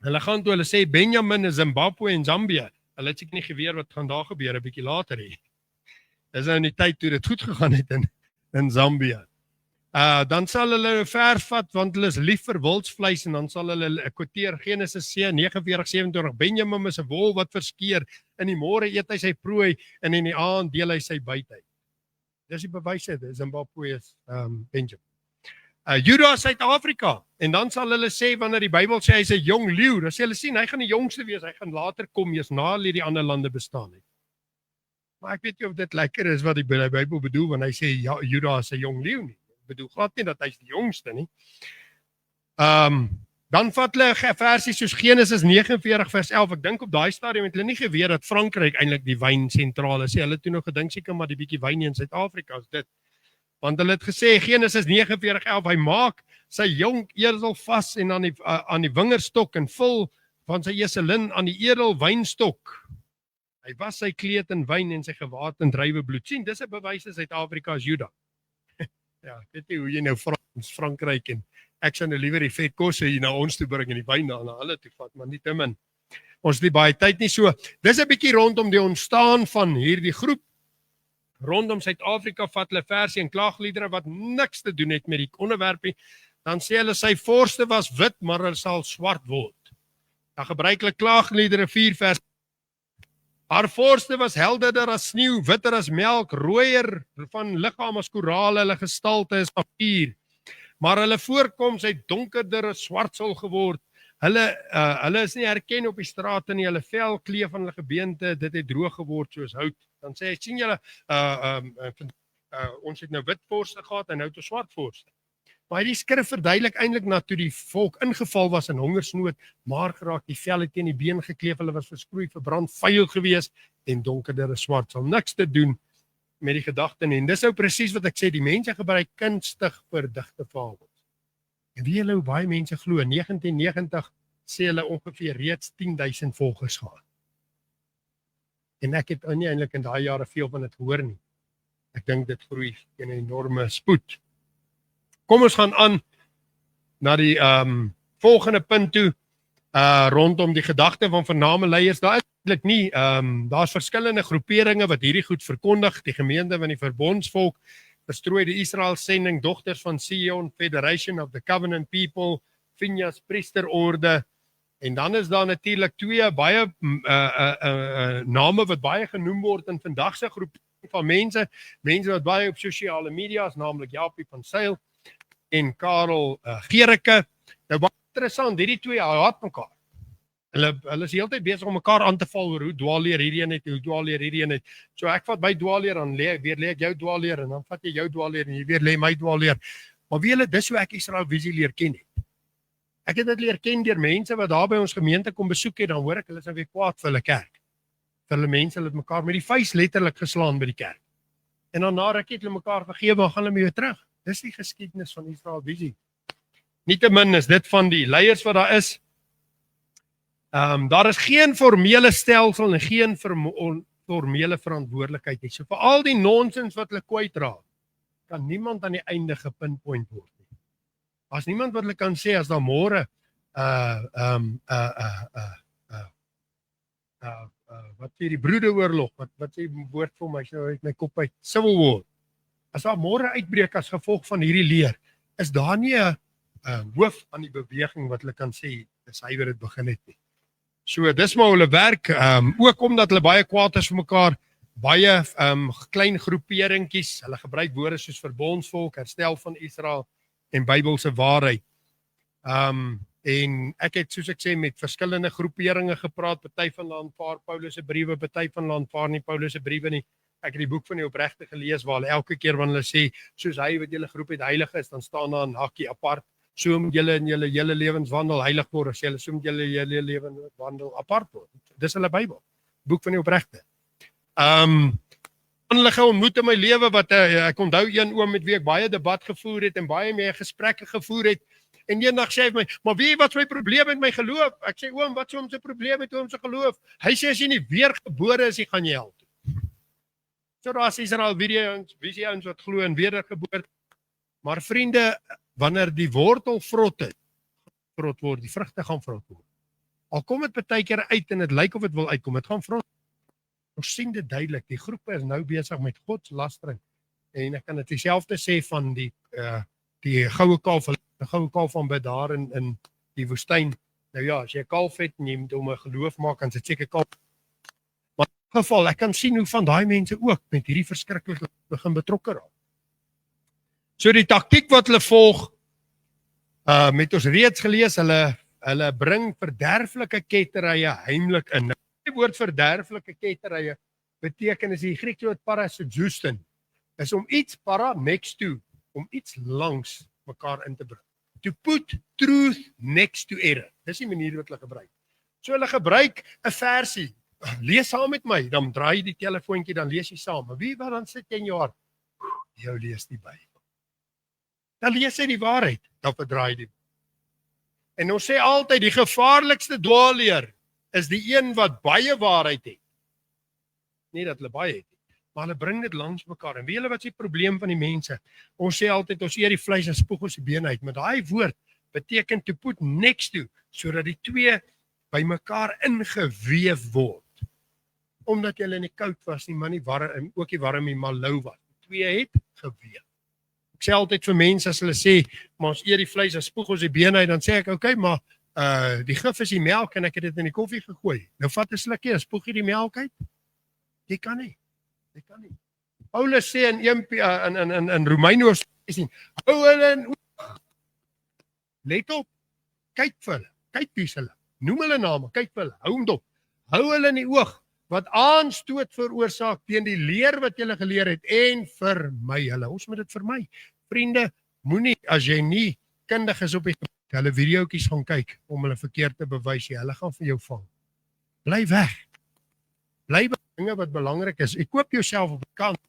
hulle gaan toe hulle sê Benjamin is Zimbabwe en Zambia. Hulle het seker nie geweet wat gaan daar gebeur 'n bietjie later hier. Dis nou in die tyd toe dit goed gegaan het in Zambia. Dan sal hulle vers vat want hulle is lief vir wildsvleis en dan sal hulle quoteer Genesis 49:27 Benjamin is 'n wol wat verskeer, in die môre eet hy sy prooi en in die aand deel hy sy byt uit. Dis die bewyse, Zimbabwe is Benjamin. Juda is Suid-Afrika en dan sal hulle sê wanneer die Bybel sê hy's 'n jong leeu, dan sê hulle sien hy gaan die jongste wees, hy gaan later kom eers na die ander lande bestaan het. Maar ek weet nie of dit lekker is wat die Bybel bedoel wanneer hy sê ja, Juda is 'n jong leeu nie. Bedoel glad nie dat hy's die jongste nie. Dan vat hulle versies soos Genesis 49:11. Ek dink op daai stadium het hulle nie geweet dat Frankryk eintlik die wyn sentraal is. Hulle het toe nog gedink seker maar die bietjie wyn in Suid-Afrika is dit. Want hulle het gesê Genesis 49:11 hy maak sy jong esel vas en aan die wingerstok en vul van sy eselin aan die edel wynstok. Hy was sy kleed in wyn en sy gewaad in druiwebloed. Sien, dis 'n bewys dat Suid-Afrika is Juda. Ja, ek weet nie hoe jy nou Frankryk en ek sou nou liewer die vet kosse hier na ons toe bring en die wyn na hulle toe vat, maar nie te min. Ons het nie baie tyd nie, so dis 'n bietjie rondom die ontstaan van hierdie groep. Rondom Suid-Afrika vat hulle versie en klaagliedere wat niks te doen het met die onderwerp nie. Dan sê hulle sy voorste was wit, maar hulle sal swart word. Dan gebruik hulle klaagliedere 4 vers. Haar voorste was helderder as sneeu, witter as melk, rooier van liggaam as koraal, hulle gestalte is papier. Maar hulle voorkoms het donkerder as swartsel geword. Hulle is nie herken op die strate nie, hulle vel kleef van hulle gebeente, dit het droog geword soos hout. Dan sê hy, sien julle, ons het nou wit vorste gehad en nou het ons swart vorste. Maar die skrif verduidelik eintlik na toe die volk ingeval was in hongersnood, maar geraak die vel het teen die been gekleef, hulle was verskroei, verbrand, vuil gewees en donkerder as swart. Sal niks te doen met die gedagte nie. En dis nou presies wat ek sê, die mense gebruik kunstig verdigte fabels. En wie julle hoe baie mense glo, in 1990 sê hulle ongeveer reeds 10,000 volgers gehad. En ek het nie eintlik in daai jare veel van dit gehoor nie. Ek dink dit groei teen 'n enorme spoed. Kom ons gaan aan na die volgende punt toe, rondom die gedagte van vername leiers. Daar is eintlik nie, daar's verskillende groeperinge wat hierdie goed verkondig, die gemeente van die verbondsvolk, verstrooide Israel sending, dogters van Sion, Federation of the Covenant People, Phinehas Priesterorde, en dan is daar natuurlik 2 baie name wat baie genoem word in vandag se groep van mense wat baie op sosiale media is, naamlik Japie van Sail en Karel Gericke. Nou baie interessant, hierdie 2 haat mekaar. Hulle is heeltyd besig om mekaar aan te val oor hoe dwaalleer hierdie een het, hoe dwaalleer hierdie een het. So ek vat my dwaalleer, dan weer lê ek jou dwaalleer, en dan vat jy jou dwaalleer en jy weer lê my dwaalleer. Maar wie hulle, dis hoe ek Israel Visie leer ken het. Ek het dit leer ken deur mense wat daar by ons gemeente kom besoek het, dan hoor ek hulle is nou weer kwaad vir hulle kerk. Vir hulle mense, hulle het mekaar met die vuis letterlik geslaan by die kerk. En dan na rukkie het hulle mekaar vergewe en gaan hulle weer terug. Dis die geskiedenis van Israel Visie. Nietemin is dit van die leiers wat daar is. Daar is geen formele stelsel en geen formele verantwoordelikheid nie. So vir al die nonsens wat hulle kwytraak, kan niemand aan die einde gepinpoint word nie. As niemand wat hulle kan sê as daar môre wat sê die broederoorlog, wat sê die woord vir my, so uit my kop uit, civil war. As daar môre uitbreek as gevolg van hierdie leer, is daar nie 'n hoof aan die beweging wat hulle kan sê dis hy wat dit begin het nie. So dis maar hulle werk, ook omdat hulle baie kwaad is vir mekaar, baie klein groeperingkies, hulle gebruik woorde soos verbondsvolk, herstel van Israel en Bybelse waarheid. En ek het, soos ek sê, met verskillende groeperinge gepraat, party van hulle aanvaar Paulus se briewe, party van hulle aanvaar nie Paulus se briewe nie. Ek het die boek van die opregte gelees waar hulle elke keer wanneer hulle sê, soos hy wat julle groep het heilig is, dan staan daar 'n hakkie apart. So moet julle in julle hele lewenswandel heilig word, as julle so moet julle hele lewenswandel apart word. Dis hulle Bybel, boek van die opregte. Manlike ontmoet in my lewe wat ek onthou een oom met wie ek baie debat gevoer het en baie mee gesprekke gevoer het. En eendag sê hy vir my, maar wie wat is my probleem met my geloof? Ek sê oom, wat is hom se probleem met hom se geloof? Hy sê as jy nie weergebore is, jy gaan jy hel toe. So daar is Israel visie ouens wat glo in wedergeboorte. Maar vriende, wanneer die wortel vrot word, die vrugte gaan vrot word. Al kom dit baie keer uit en dit lyk of dit wil uitkom, dit gaan vrot. Ons sien dit duidelik, die groepe is nou besig met godslastering. En ek kan dit dieselfde sê van die goue kalf van by daar in die woestyn. Nou ja, as jy 'n kalf het en jy moet hom 'n geloof maak, dan sit seker kalf. Maar in geval, ek kan sien hoe van daai mense ook met hierdie verskriklike begin betrokke raak. So die taktiek wat hulle volg, met ons reeds gelees, hulle bring verderflike ketterye heimlik in. Die woord verderflike ketterye beteken, is die Griekse woord parasodzusten, is om iets next to, om iets langs mekaar in te bring. To put truth next to error. Dis die manier wat hulle gebruik. So hulle gebruik 'n versie. Lees saam met my, dan draai jy die telefoontjie, dan lees jy saam. Maar wie wat dan sit jy in jou hart? Jou lees die Bybel. Dan lees jy die waarheid, dan verdraai die. En ons sê altyd, die gevaarlikste dwaalleer is die een wat baie waarheid het. Nie dat hulle baie het, maar hulle bring dit langs mekaar. En weet julle wat is die probleem van die mense? Ons sê altyd, ons eet die vleis en spoeg ons die been uit. Maar daai woord beteken to put next to, sodat die twee by mekaar ingeweef word. Omdat julle nie koud was nie, maar nie warm, en ook nie warm nie, maar lou was. Die twee het geweef. Ek sê altyd vir mense as hulle sê, maar ons eet die vleis en spoeg ons die bene uit, dan sê ek, okay, maar die gif is die melk en ek het dit in die koffie gegooi. Nou vat 'n slukkie en spoeg jy die melk uit? Jy kan nie. Jy kan nie. Paulus sê in Romeine hoofstuk 16, hou hulle in oog. Let op, kyk vir hulle, kyk wie hulle, noem hulle name, kyk vir hulle, hou hom dop. Hou hulle in die oog wat aanstoot veroorsaak teen die leer wat jy geleer het en vermy hulle. Ons moet dit vermy. Vriende, moenie as jy nie kundig is op die hulle videoetjies gaan kyk om hulle verkeerd te bewys, hulle gaan vir jou vang. Bly weg. Bly by dinge wat belangrik is. Ek koop jouself op die kant,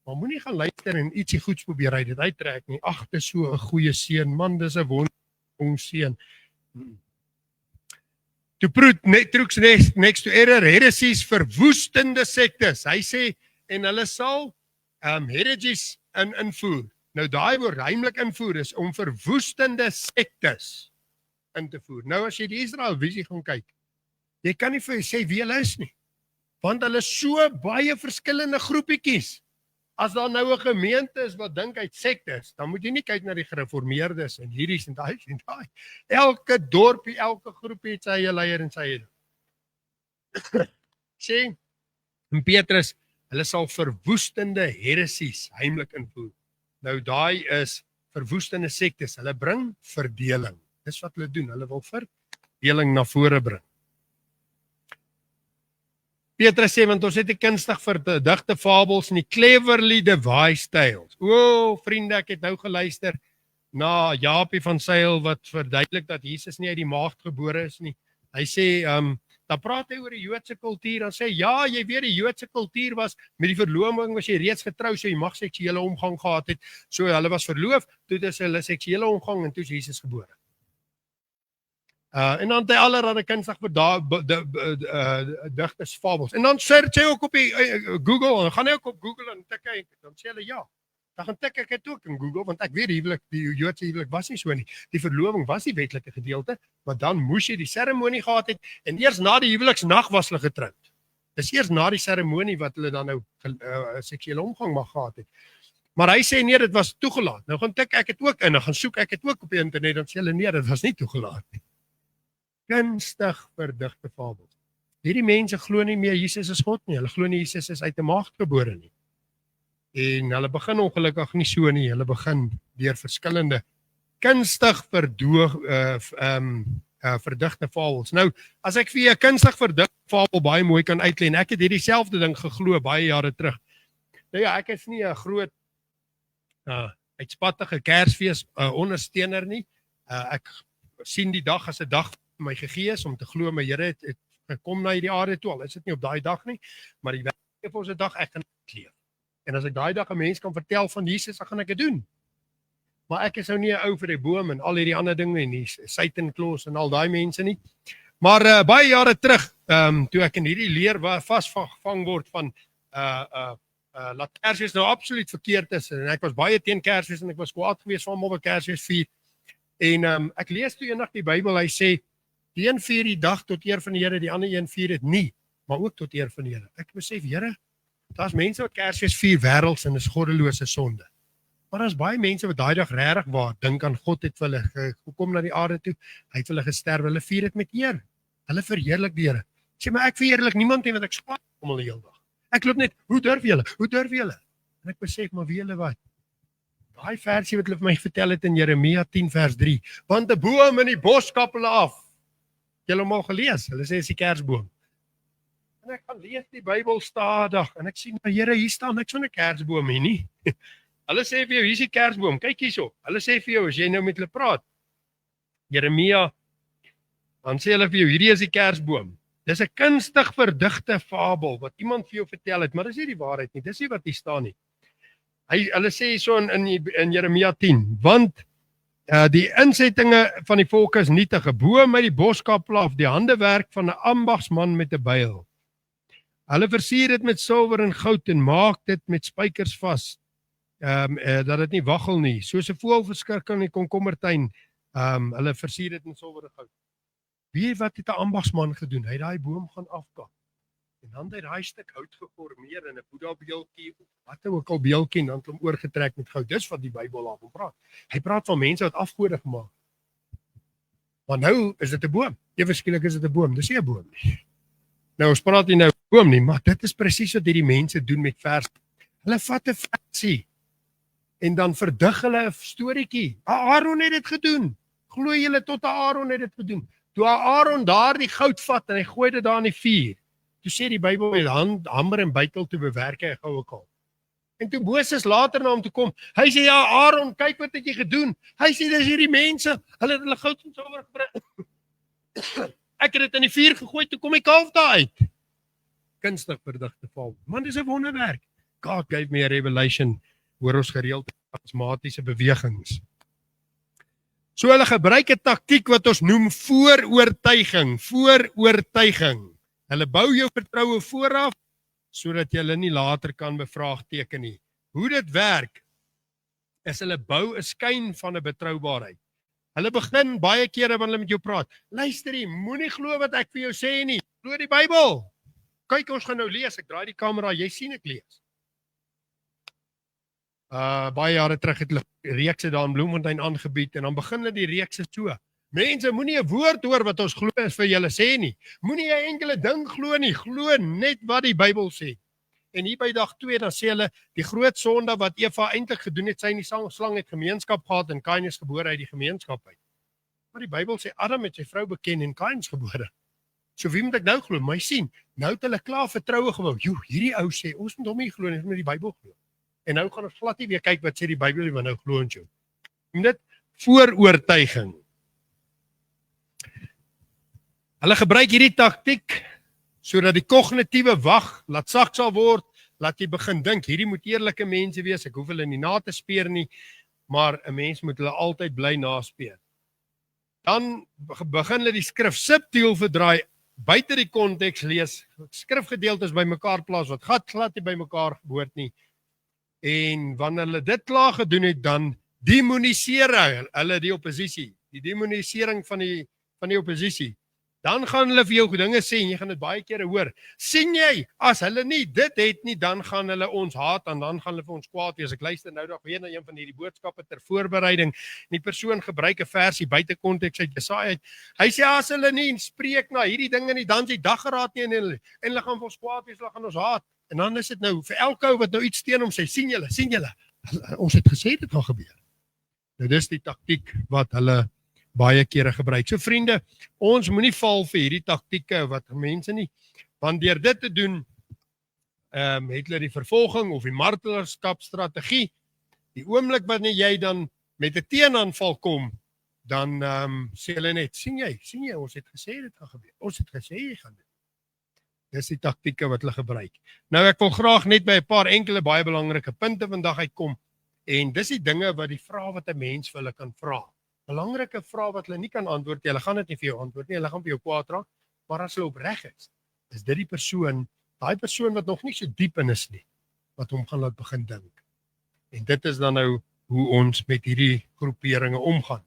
maar moenie gaan luister en ietsie goeds probeer uit dit uittrek nie. Ag, dis so 'n goeie seun, man, dis 'n wonderlike seun. To prove truths next to error, heresies, verwoestende sektes. Hy sê, en hulle sal heresies invoer. Nou daai woord heimlik invoer is om verwoestende sektes in te voer. Nou as jy die Israel visie gaan kyk, jy kan nie vir sê wie hulle is nie. Want hulle is so baie verskillende groepietjies. As daar nou 'n gemeente is wat dink uit sektes, dan moet jy nie kyk na die gereformeerdes en hierdie en daai en daai. Elke dorpie, elke groepie het sy eie leier en sy eie. Sê, en Petrus, hulle sal verwoestende heresies heimlik invoer. Nou daai is verwoestende sektes. Hulle bring verdeling. Dis wat hulle doen. Hulle wil verdeling na vore bring. Petrus sê, want ons het die kunstig verdigte fabels en die cleverly devised tales. O, vriende, ek het nou geluister na Jaapie van Sail wat verduidelik dat Jesus nie uit die maagd gebore is nie. Hy sê, dan praat hy oor die Joodse kultuur, dan sê, ja, jy weet die Joodse kultuur was, met die verloving was jy reeds getrou, so jy mag seksuele omgang gehad het, so hulle was verloof, toe is hulle seksuele omgang en toe is Jesus gebore. En dan het hy allerhande kunstig digtes fabels. En dan search hy ook op die Google, en gaan hy ook op Google en tik hy, dan sê hulle ja. Dan gaan tik ek het ook in Google, want ek weet die Joodse huwelik was nie so nie. Die verloving was die wetlike gedeelte, maar dan moes jy die seremonie gehad het, en eers na die huweliksnag was hulle getroud. Dis eers na die seremonie wat hulle dan nou seksuele omgang mag gehad het. Maar hy sê nee, dit was toegelaat. Nou gaan tik ek het ook in, en gaan soek ek het ook op die internet, dan sê hulle nee, dit was nie toegelaat nie. Kunstig verdigte fabels. Hierdie mense glo nie meer Jesus is God nie. Hulle glo nie Jesus is uit 'n maagd gebore nie. En hulle begin ongelukkig nie so nie. Hulle begin deur verskillende kunstig verdigte fabels. Nou, as ek vir 'n kunstig verdigte fabel baie mooi kan uitlei, en ek het hierdie selfde ding geglo baie jare terug. Nou ja, ek is nie 'n groot uitspattige Kersfees ondersteuner nie. Ek sien die dag as 'n dag my gegee is om te glo my Here het gekom na hierdie aarde toe, al is dit nie op daai dag nie, maar die gee vir ons 'n dag ek gaan leef. En as ek daai dag 'n mens kan vertel van Jesus, dan gaan ek dit doen. Maar ek is nou nie 'n ou vir die boom en al hierdie ander dinge nie, Satan Claus en al daai mense nie. Maar baie jare terug, toe ek in hierdie leer vasgevang word van laat Kersfees nou absoluut verkeerd is, en ek was baie teen Kersfees en ek was kwaad geweest van almal wat Kersfees vier. En ek lees toe eendag die Bybel, hy sê die een vier die dag tot eer van die Here, die ander een vier dit nie, maar ook tot eer van die Here. Ek besef, Here, daar's mense wat Kersfees vier wêrelds en is goddelose sonde. Maar daar's baie mense wat daai dag regtig waar dink aan God het vir hulle gekom na die aarde toe, hy het vir hulle gesterf, hulle vier dit met eer. Hulle verheerlik die Here. Sê maar ek verheerlik niemand nie, want ek skwaad om hulle heeldag. Ek loop net, hoe durf julle? Hoe durf julle? En ek besef, maar wie julle wat? Daai versie wat hulle vir my vertel het in Jeremia 10 vers 3, want 'n boom in die bos kap hulle af. Julle hom al gelees, hulle sê is die kersboom. En ek gaan lees die Bybel stadig, en ek sien, maar Here, hier staan niks van 'n kersboom hier nie. Hulle sê vir jou, hier is die kersboom, kyk hierso. Hulle sê vir jou, as jy nou met hulle praat, Jeremia, dan sê hulle vir jou, hierdie is die kersboom. Dis 'n kunstig verdigte fabel, wat iemand vir jou vertel het, maar dis nie die waarheid nie, dis nie wat hier staan nie. Hulle sê so in Jeremia 10, want die insettinge van die volk is nietig, 'n boom uit die boskapel af, die handewerk van 'n ambagsman met 'n byl. Hulle versier dit met silwer en goud en maak dit met spykers vas, dat dit nie waggel nie, soos 'n voël verskrik in die komkommertuin, hulle versier dit met silwer en goud. Wie wat het 'n ambagsman gedoen? Hy het daai boom gaan afkap. En dan het hy daai stuk hout geformeer in 'n Boeddha beeldjie of wat ook al beeldjie en dan het hom oorgetrek met goud. Dis wat die Bybel daarvan praat. Hy praat van mense wat afgode gemaak het. Maar nou is dit 'n boom. Ewe skielik is dit 'n boom. Dis nie 'n boom nie. Nou ons praat nie nou boom nie, maar dit is presies wat hierdie mense doen met vers. Hulle vat 'n versie en dan verdig hulle 'n storieetjie. Aaron het dit gedoen. Glo julle tot Aaron het dit gedoen. Toe Aaron daardie goud vat en hy gooi dit daar in die vuur. Toe sê die Bybel met hamer en bytel te bewerk hy 'n goue kalf. En toe Moses later na hom toe kom, hy sê ja Aaron, kyk wat het jy gedoen. Hy sê dis hierdie mense, hulle het hulle goud en silwer gebring. Ek het dit in die vuur gegooi, toe kom die kalf daar uit. Kunstig verdigte val. Man, dis 'n wonderwerk. God gave me a revelation, hoor ons gereeld charismatiese bewegings. So hulle gebruik 'n taktiek wat ons noem vooroortuiging. Hulle bou jou vertroue vooraf, sodat jy hulle nie later kan bevraagteken nie. Hoe dit werk, is hulle bou 'n skyn van 'n betroubaarheid. Hulle begin baie kere wanneer hulle met jou praat. Luister jy, moenie glo wat ek vir jou sê nie. Glo die Bybel. Kyk, ons gaan nou lees. Ek draai die kamera, jy sien ek lees. Baie jare terug het hulle reekse daar in Bloemfontein aangebied en dan begin hulle die reekse so. Mense, moenie 'n woord hoor wat ons glo is vir julle sê nie. Moenie 'n enkele ding glo nie. Glo net wat die Bybel sê. En hier by dag 2 dan sê hulle die groot sonde wat Eva eintlik gedoen het, sy en die slang het gemeenskap gehad en Kain is gebore uit die gemeenskap uit. Maar die Bybel sê Adam het sy vrou beken en Kain is gebore. So wie moet ek nou glo? My sien. Nou het hulle klaar vertroue gebou. Hierdie ou sê ons moet hom nie glo nie, ons moet die Bybel glo. En nou gaan ons glad nie weer kyk wat sê die Bybel nie, want nou glo ons jou. Dit vooroortuiging. Hulle gebruik hierdie taktiek sodat die kognitiewe wag laat sag sal word, laat jy begin dink, hierdie moet eerlike mense wees, ek hoef hulle nie na te speer nie, maar 'n mens moet hulle altyd bly naspeur. Dan begin hulle die skrif subtiel verdraai, buite die konteks lees, skrifgedeeltes bymekaar plaas wat glad nie bymekaar behoort nie. En wanneer hulle dit klaar gedoen het, dan demoniseer hulle die oppositie, die demonisering van die oppositie. Dan gaan hulle vir jou dinge sê en jy gaan dit baie kere hoor. Sien jy, as hulle nie dit het nie, dan gaan hulle ons haat en dan gaan hulle vir ons kwaad wees. Ek luister nou nog weer na een van hierdie boodskappe ter voorbereiding. Die persoon gebruik 'n versie buite konteks uit Jesaja. Hy sê as hulle nie spreek na hierdie dinge nie, dan is die daggeraad nie en hulle gaan vir ons kwaad wees, hulle gaan ons haat. En dan is dit nou vir elke ou wat nou iets teen hom sê, sien julle. Ons het gesê dit gaan gebeur. Nou dis die taktiek wat hulle baie kere gebruik. So vriende, ons moenie val vir hierdie taktieke wat mense nie, want deur dit te doen, het hulle die vervolging of die martelaarskapstrategie. Die oomblik wanneer jy dan met 'n teenaanval kom, dan sê hulle net, sien jy, ons het gesê dit gaan gebeur. Ons het gesê jy gaan dit. Dis die taktieke wat hulle gebruik. Nou ek wil graag net by 'n paar enkele baie belangrike punte vandag uitkom. En dis die dinge wat die vrae wat 'n mens vir hulle kan vra. Belangrike vrae wat hulle nie kan antwoord nie. Hulle gaan dit nie vir jou antwoord nie. Hulle gaan vir jou kwaad raak. Maar as hulle opreg is dit die persoon, daai persoon wat nog nie so diep in is nie, wat hom gaan laat begin dink. En dit is dan nou hoe ons met hierdie groeperinge omgaan.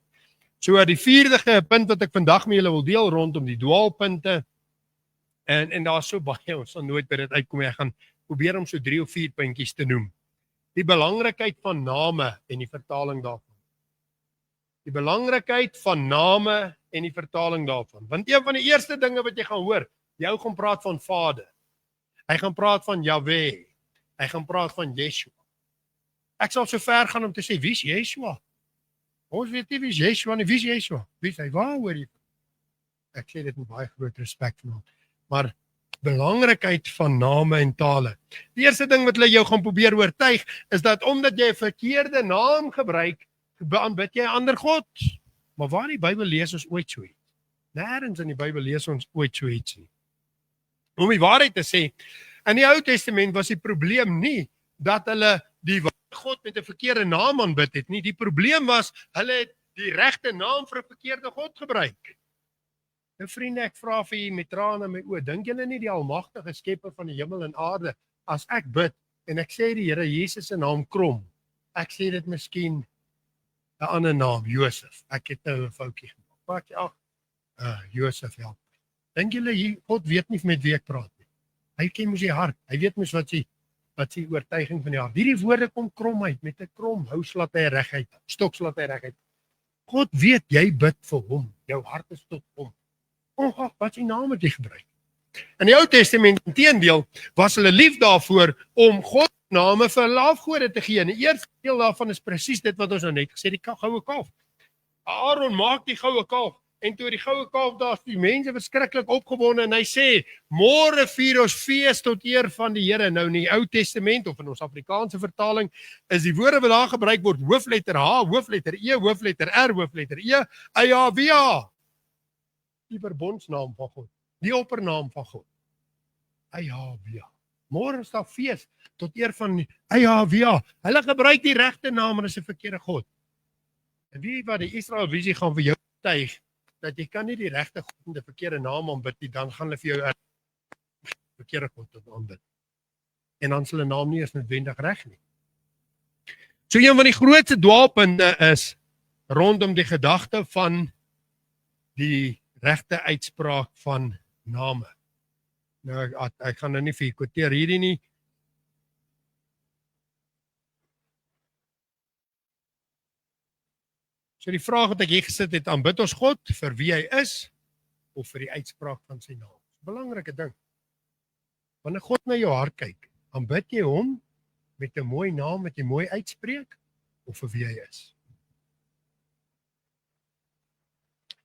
So die vierde punt wat ek vandag met julle wil deel rondom die dwaalpunte. En daar is so baie, ons sal nooit by dit uitkom. Ek gaan probeer om so 3 of 4 puntjies te noem. Die belangrikheid van name en die vertaling daarvan. Die belangrikheid van name en die vertaling daarvan. Want een van die eerste dinge wat jy gaan hoor, jy gaan praat van Vader. Hy gaan praat van Jahweh. Hy gaan praat van Yeshua. Ek sal so ver gaan om te sê, wie is Yeshua? Ons weet nie wie is Yeshua nie, wie is Yeshua? Wie is hy? Waar hoor jy? Ek sê dit met baie groot respek vanaand. Maar belangrikheid van name en tale. Die eerste ding wat hulle jou gaan probeer oortuig, is dat omdat jy 'n verkeerde naam gebruik, aanbid jy 'n ander God. Maar waar in die Bybel lees ons ooit so iets? Nêrens in die Bybel lees ons ooit so iets nie. Om die waarheid te sê, in die Ou Testament was die probleem nie dat hulle die God met 'n verkeerde naam aanbid het nie. Die probleem was, hulle het die regte naam vir 'n verkeerde God gebruik. Nou vriende, ek vra vir julle met trane in my oë, dink julle nie die almagtige skepper van die hemel en aarde, as ek bid en ek sê die Here Jesus se naam krom, ek sê dit miskien 'n ander naam, Josef. Ek het nou 'n foutjie gemaak. Maak jy af. Josef help. Dink julle, God weet nie met wie ek praat nie. Hy ken mos die hart. Hy weet mos wat sy oortuiging van die hart. Hierdie woorde kom krom uit, met 'n krom hou slat hy reguit, stok slat hy reguit. God weet, jy bid vir hom. Jou hart is tot hom. Ongeag wat sy naam het jy gebruik. In die Ou Testament, inteendeel, was hulle lief daarvoor om God name vir hulle afgode te gee. En die eerste deel daarvan is presies dit wat ons nou net gesê, die goue kalf. Aaron maak die goue kalf. En toe die goue kalf daar, die mense verskriklik opgewonde en hy sê, môre vier ons fees tot eer van die Here. Nou in die Ou Testament of in ons Afrikaanse vertaling is die woorde wat daar gebruik word hoofletter H, hoofletter E, hoofletter R, hoofletter E, Yahweh. Die verbondsnaam van God, die oppernaam van God. Yahweh. Môre is daar fees tot eer van Yahweh. Hulle gebruik die regte naam en is 'n verkeerde God. En wie wat die Israel visie gaan vir jou tuig dat jy kan nie die regte God en die verkeerde naam aanbid nie, dan gaan hulle vir jou verkeerde God aanbid. En dan sal 'n naam nie eens noodwendig reg nie. So een van die grootste dwaalpunte is rondom die gedagte van die regte uitspraak van name. Nou ek gaan nou nie vir quoteer hierdie nie. So die vraag wat ek hier gesit het, aanbid ons God vir wie hy is of vir die uitspraak van sy naam? Belangrike ding. Wanneer God na jou hart kyk, aanbid jy hom met 'n mooi naam wat jy mooi uitspreek of vir wie hy is?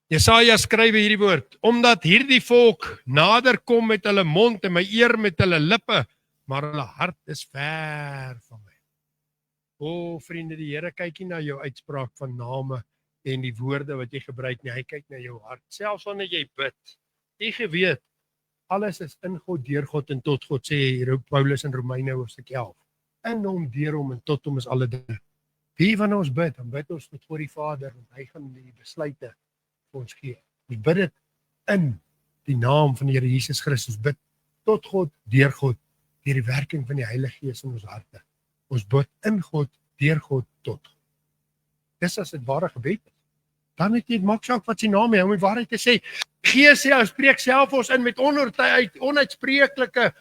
Jesaja skryf hierdie woord, omdat hierdie volk nader kom met hulle mond en my eer met hulle lippe, maar hulle hart is ver van my. O vriende, die Here kyk nie na jou uitspraak van name en die woorde wat jy gebruik nie, hy kyk na jou hart. Selfs wanneer jy bid, jy geweet, alles is in God, deur God en tot God, sê Paulus in Romeine hoofstuk 11. In hom, deur hom en tot hom is alle dinge. Wie van ons bid, dan bid ons met voor die Vader, want hy gaan die besluite vir ons gee. Ons bid dit in die naam van die Here Jesus Christus, bid tot God, deur God, deur die werking van die Heilige Gees in ons harte. Ons bid in God, deur God, tot God. Dis as dit ware gebed is. Dan het jy maak saak wat sy naam is, om die waarheid te sê. Gees sê, spreek self ons in met onuitspreeklike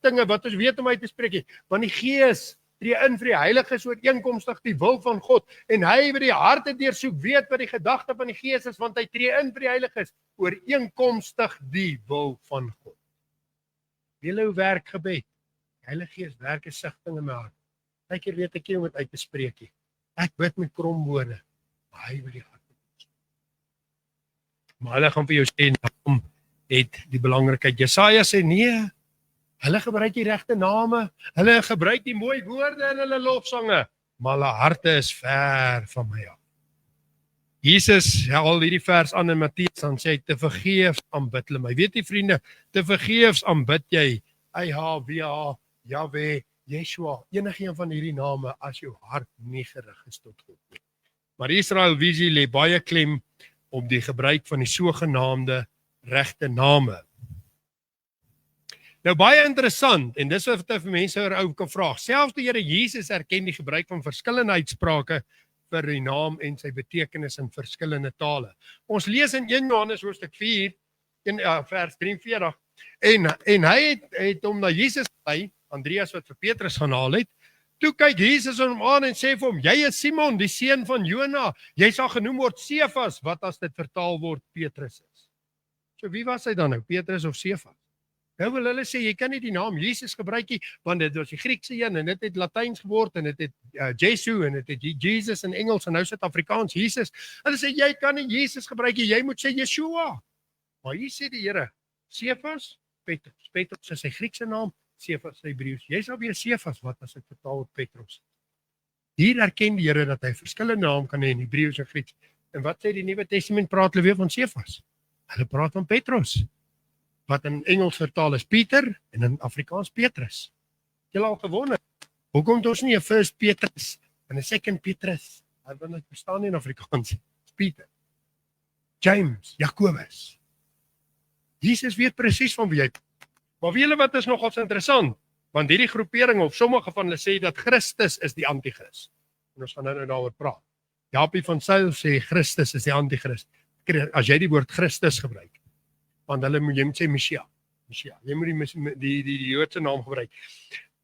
dinge wat ons weet om uit te spreek. Want die Gees tree in vir die Heiliges ooreenkomstig die wil van God. En hy wat die harte deursoek, weet wat die gedagte van die Gees is, want hy tree in vir die Heiliges ooreenkomstig die wil van God. Julle hoe werk gebed? Die Heilige Gees werk 'n sigting in my hart. Partykeer weet ek nie om dit uit te spreek nie. Ek bid met krom woorde, maar hy wil die hart. Maar hulle gaan vir jou sê, daarom het die belangrikheid. Jesaja sê nee, hulle gebruik die regte name, hulle gebruik die mooi woorde in hulle lofsange, maar hulle harte is ver van my af. Jesus haal hierdie vers aan in Matteus, dan sê hy, te vergeefs aanbid hulle my. Weet jy vriende, te vergeefs aanbid jy, Yahweh, Yahweh, Yeshua, enige een van hierdie name as jou hart nie gerig is tot God nie. Maar Israel visie lê baie klem op die gebruik van die sogenaamde regte name. Nou baie interessant, en dis wat vir mense oor kan vra. Selfs die Here Jesus erken die gebruik van verskillende uitsprake vir die naam en sy betekenis in verskillende tale. Ons lees in 1 Johannes hoofstuk 4, vers 43, en hy het hom na Jesus gelei, Andreas wat vir Petrus gaan haal het. Toe kyk Jesus hom aan en sê vir hom, jy is Simon, die seun van Jona, jy sal genoem word Sefas, wat as dit vertaal word Petrus is. So wie was hy dan nou, Petrus of Sefas? Nou wil hulle sê, jy kan nie die naam Jesus gebruik nie, want dit was die Griekse een, en dit het Latyns geword, en dit het Jesu, en dit het Jesus in Engels, en nou sit Afrikaans Jesus. Hulle sê, jy kan nie Jesus gebruik nie, jy moet sê Yeshua. Maar hier sê die Here, Sefas, Petrus. Petrus is sy Griekse naam, Sefas sy Hebreëus. Jy sal weer Sefas, wat as ek vertaal word Petrus. Hier erken die Here dat hy verskillende name kan hê in Hebreëus en Grieks. En wat sê die Nuwe Testament, praat hulle weer van Sefas? Hulle praat van Petrus, wat in Engels vertaal is Pieter en in Afrikaans Petrus. Jy al gewonder, hoekom het ons nie 'n First Petrus en 'n Second Petrus? Want dit bestaan nie in Afrikaans. Pieter, James, Jakobus. Jesus weet presies van wie hy. Maar weet julle wat is nogals interessant? Want hierdie groepering of sommige van hulle sê dat Christus is die anti-Christ. En ons gaan nou daaroor praat. Japie van Sail sê Christus is die anti-Christ. as jy die woord Christus gebruik, want hulle moet jy moet sê Messia. Jy moet die Joodse naam gebruik.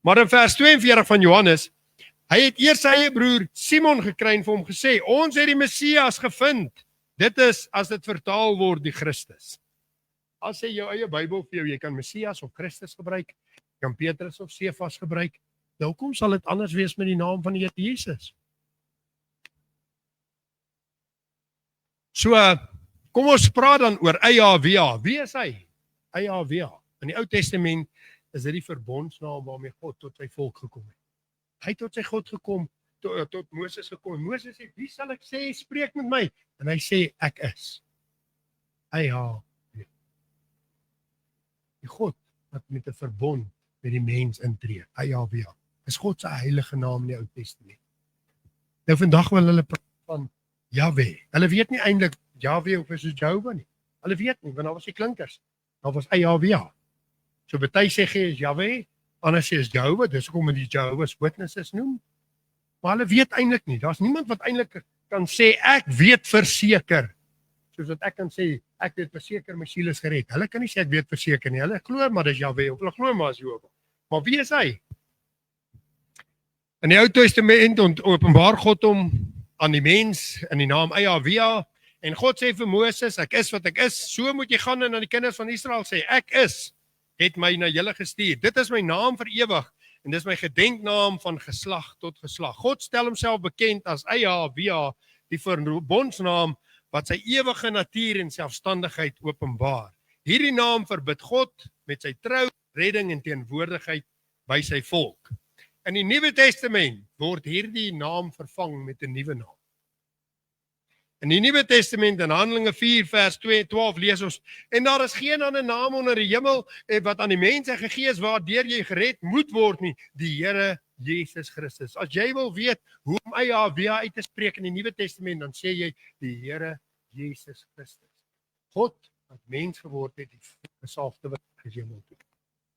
Maar in vers 42 van Johannes, hy het eers sy eie broer Simon gekry en vir hom gesê, ons het die Messias gevind. Dit is, as dit vertaal word, die Christus. As jy jou eie Bybel vir jou, jy kan Messias of Christus gebruik, jy kan Petrus of Cephas gebruik, nou hoekom sal dit anders wees met die naam van die Here Jesus? So, kom ons praat dan oor Yahweh. Wie is hy? Yahweh. In die Ou Testament is dit die verbondsnaam waarmee God tot sy volk gekom het. Hy het tot sy God gekom, tot Moses gekom. Moses sê, wie sal ek sê, spreek met my? En hy sê, ek is. Yahweh. Die God wat met 'n verbond met die mens intree. Yahweh. Is God se heilige naam in die Ou Testament. Nou vandag wil hulle praat van Yahweh. Hulle weet nie eintlik Yahweh of is Jehovah nie. Hulle weet nie, want daar was die klinkers. Daar was Yahweh. So party sê hy is Yahweh, ander sê is Jehovah, dis hoekom hulle die Jehovah's Witnesses noem. Maar hulle weet eintlik nie. Daar's niemand wat eintlik kan sê ek weet verseker. Soos wat ek kan sê ek weet verseker my siel is gered. Hulle kan nie sê ek weet verseker nie. Hulle glo maar dis Yahweh of hulle glo maar is Jehovah. Maar wie is hy? In die Ou Testament openbaar God hom aan die mens in die naam Yahweh. En God sê vir Moses, ek is wat ek is. So moet jy gaan en aan die kinders van Israel sê, ek is, het my na julle gestuur. Dit is my naam vir ewig. En dis my gedenknaam van geslag tot geslag. God stel homself bekend as Yahweh, die verbondsnaam wat sy ewige natuur en selfstandigheid openbaar. Hierdie naam verbid God met sy trou, redding en teenwoordigheid by sy volk. In die Nuwe Testament word hierdie naam vervang met 'n nuwe naam. In die Nuwe Testament in Handelinge 4 vers 12 lees ons, en daar is geen ander naam onder die hemel wat aan die mense gegee is waardeur jy gered moet word nie, die Here Jesus Christus. As jy wil weet hoe om Yahweh uit te spreek in die Nuwe Testament, dan sê jy die Here Jesus Christus. God wat mens geword het, die gesalfde wat hemel toe.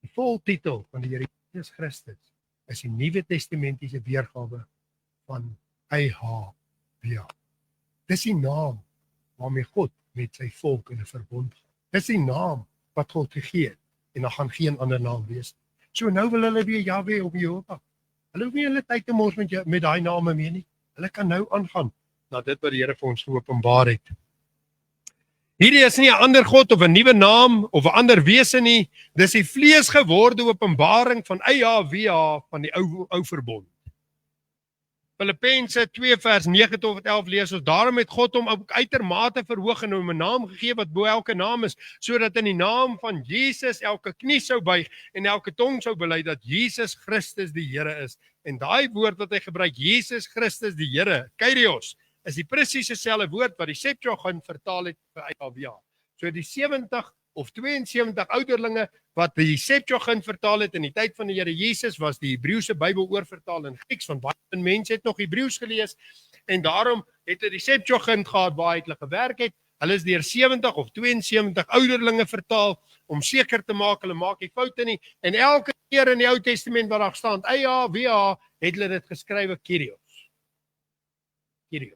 Die voltitel van die Here Jesus Christus is die Nuwe Testamentiese weergawe van Yahweh. Dis die naam waarmee God met sy volk in 'n verbond gaan. Dis die naam wat God gegee het en daar gaan geen ander naam wees. So nou wil hulle weer Yahweh op Jehovah. Hulle hoef nie hulle tyd te mors met daai name meer nie. Hulle kan nou aangaan na dit wat die Here vir ons geopenbaar het. Hierdie is nie 'n ander God of 'n nuwe naam of 'n ander wese nie. Dis die vleesgeworde openbaring van Yahweh van die ou verbond. Filippense 2 vers 9 tot 11 lees ons, daarom het God hom uitermate verhoog en hom 'n naam gegee wat bo elke naam is, sodat in die naam van Jesus elke knie sou buig en elke tong sou bely dat Jesus Christus die Here is. En daai woord wat hy gebruik, Jesus Christus die Here, Kyrios, is die presies dieselfde woord wat die Septuagint vertaal het vir Yahweh. So die 70 of 72 ouderlinge wat die Septuagint vertaal het in die tyd van die Here Jesus, was die Hebreëse Bybel oorvertaal in Grieks, want baie mense het nog Hebreëus gelees en daarom het hulle die Septuagint gehad waar hulle gewerk het. Hulle is deur 70 of 72 ouderlinge vertaal om seker te maak hulle maak nie foute nie, en elke keer in die Ou Testament waar daar staan Yahweh, het hulle dit geskrywe Kyrios. Kyrios.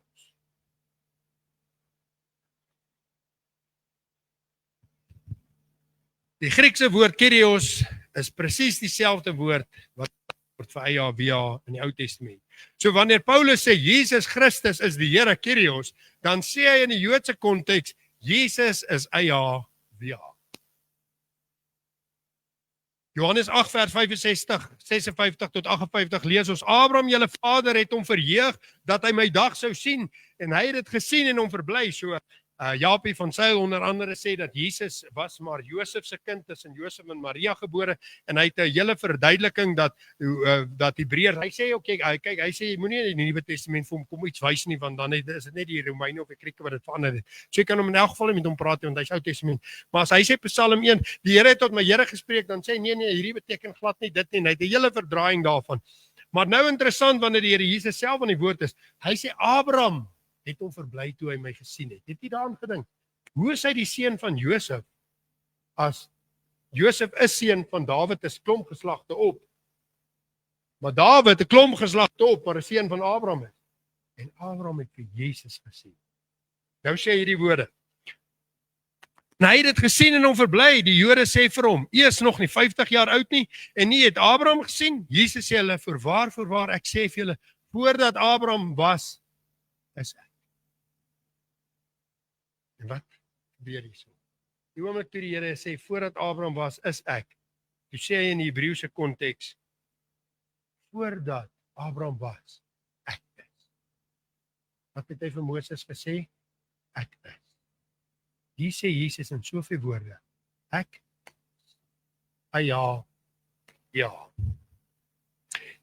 Die Griekse woord Kyrios is presies dieselfde woord wat word vir Yahweh in die Ou Testament. So wanneer Paulus sê Jesus Christus is die Here Kyrios, dan sê hy in die Joodse konteks Jesus is Yahweh. Johannes 8 vers 56 tot 58 lees ons, Abraham julle vader het hom verheug dat hy my dag sou sien, en hy het dit gesien en hom verbly. So Japie van Sail onder andere sê dat Jesus was maar Josef se kind, tussen Josef en Maria gebore, en hy het 'n hele verduideliking dat Hebreërs, hy sê kyk, hy sê jy moenie in die Nuwe Testament vir hom kom iets wys nie, want dan is dit net die Romeine of die Grieke wat dit verander het. So jy kan hom in elk geval met hom praat, want hy's Ou Testament. Maar as hy sê Psalm 1, die Here het tot my Here gespreek, dan sê nee, hierdie beteken glad nie dit nie, hy het 'n hele verdraaiing daarvan. Maar nou interessant wanneer die Here Jesus self aan die woord is, hy sê Abraham het hom verbly toe hy my gesien het. Het jy daaraan gedink? Hoe is hy die seun van Josef? As Josef is seun van Dawid, is klomp geslagte op. Maar Dawid 'n klomp geslagte op, maar 'n seun van Abraham is. En Abraham het vir Jesus gesien. Nou sê hierdie woorde. En hy het dit gesien en hom verbly. Die Jode sê vir hom, "U is nog nie 50 jaar oud nie en nie het Abraham gesien." Jesus sê hulle, "Voorwaar, ek sê vir julle, voordat Abraham was, is ek." En wat gebeur hierso? Die oomblik toe die Here sê, "Voordat Abraham was, is ek." Toe sê hy in die Hebreëse konteks, "Voordat Abraham was, ek is." Wat het hy vir Moses gesê? Ek is. Hier sê Jesus in soveel woorde, ek, ja.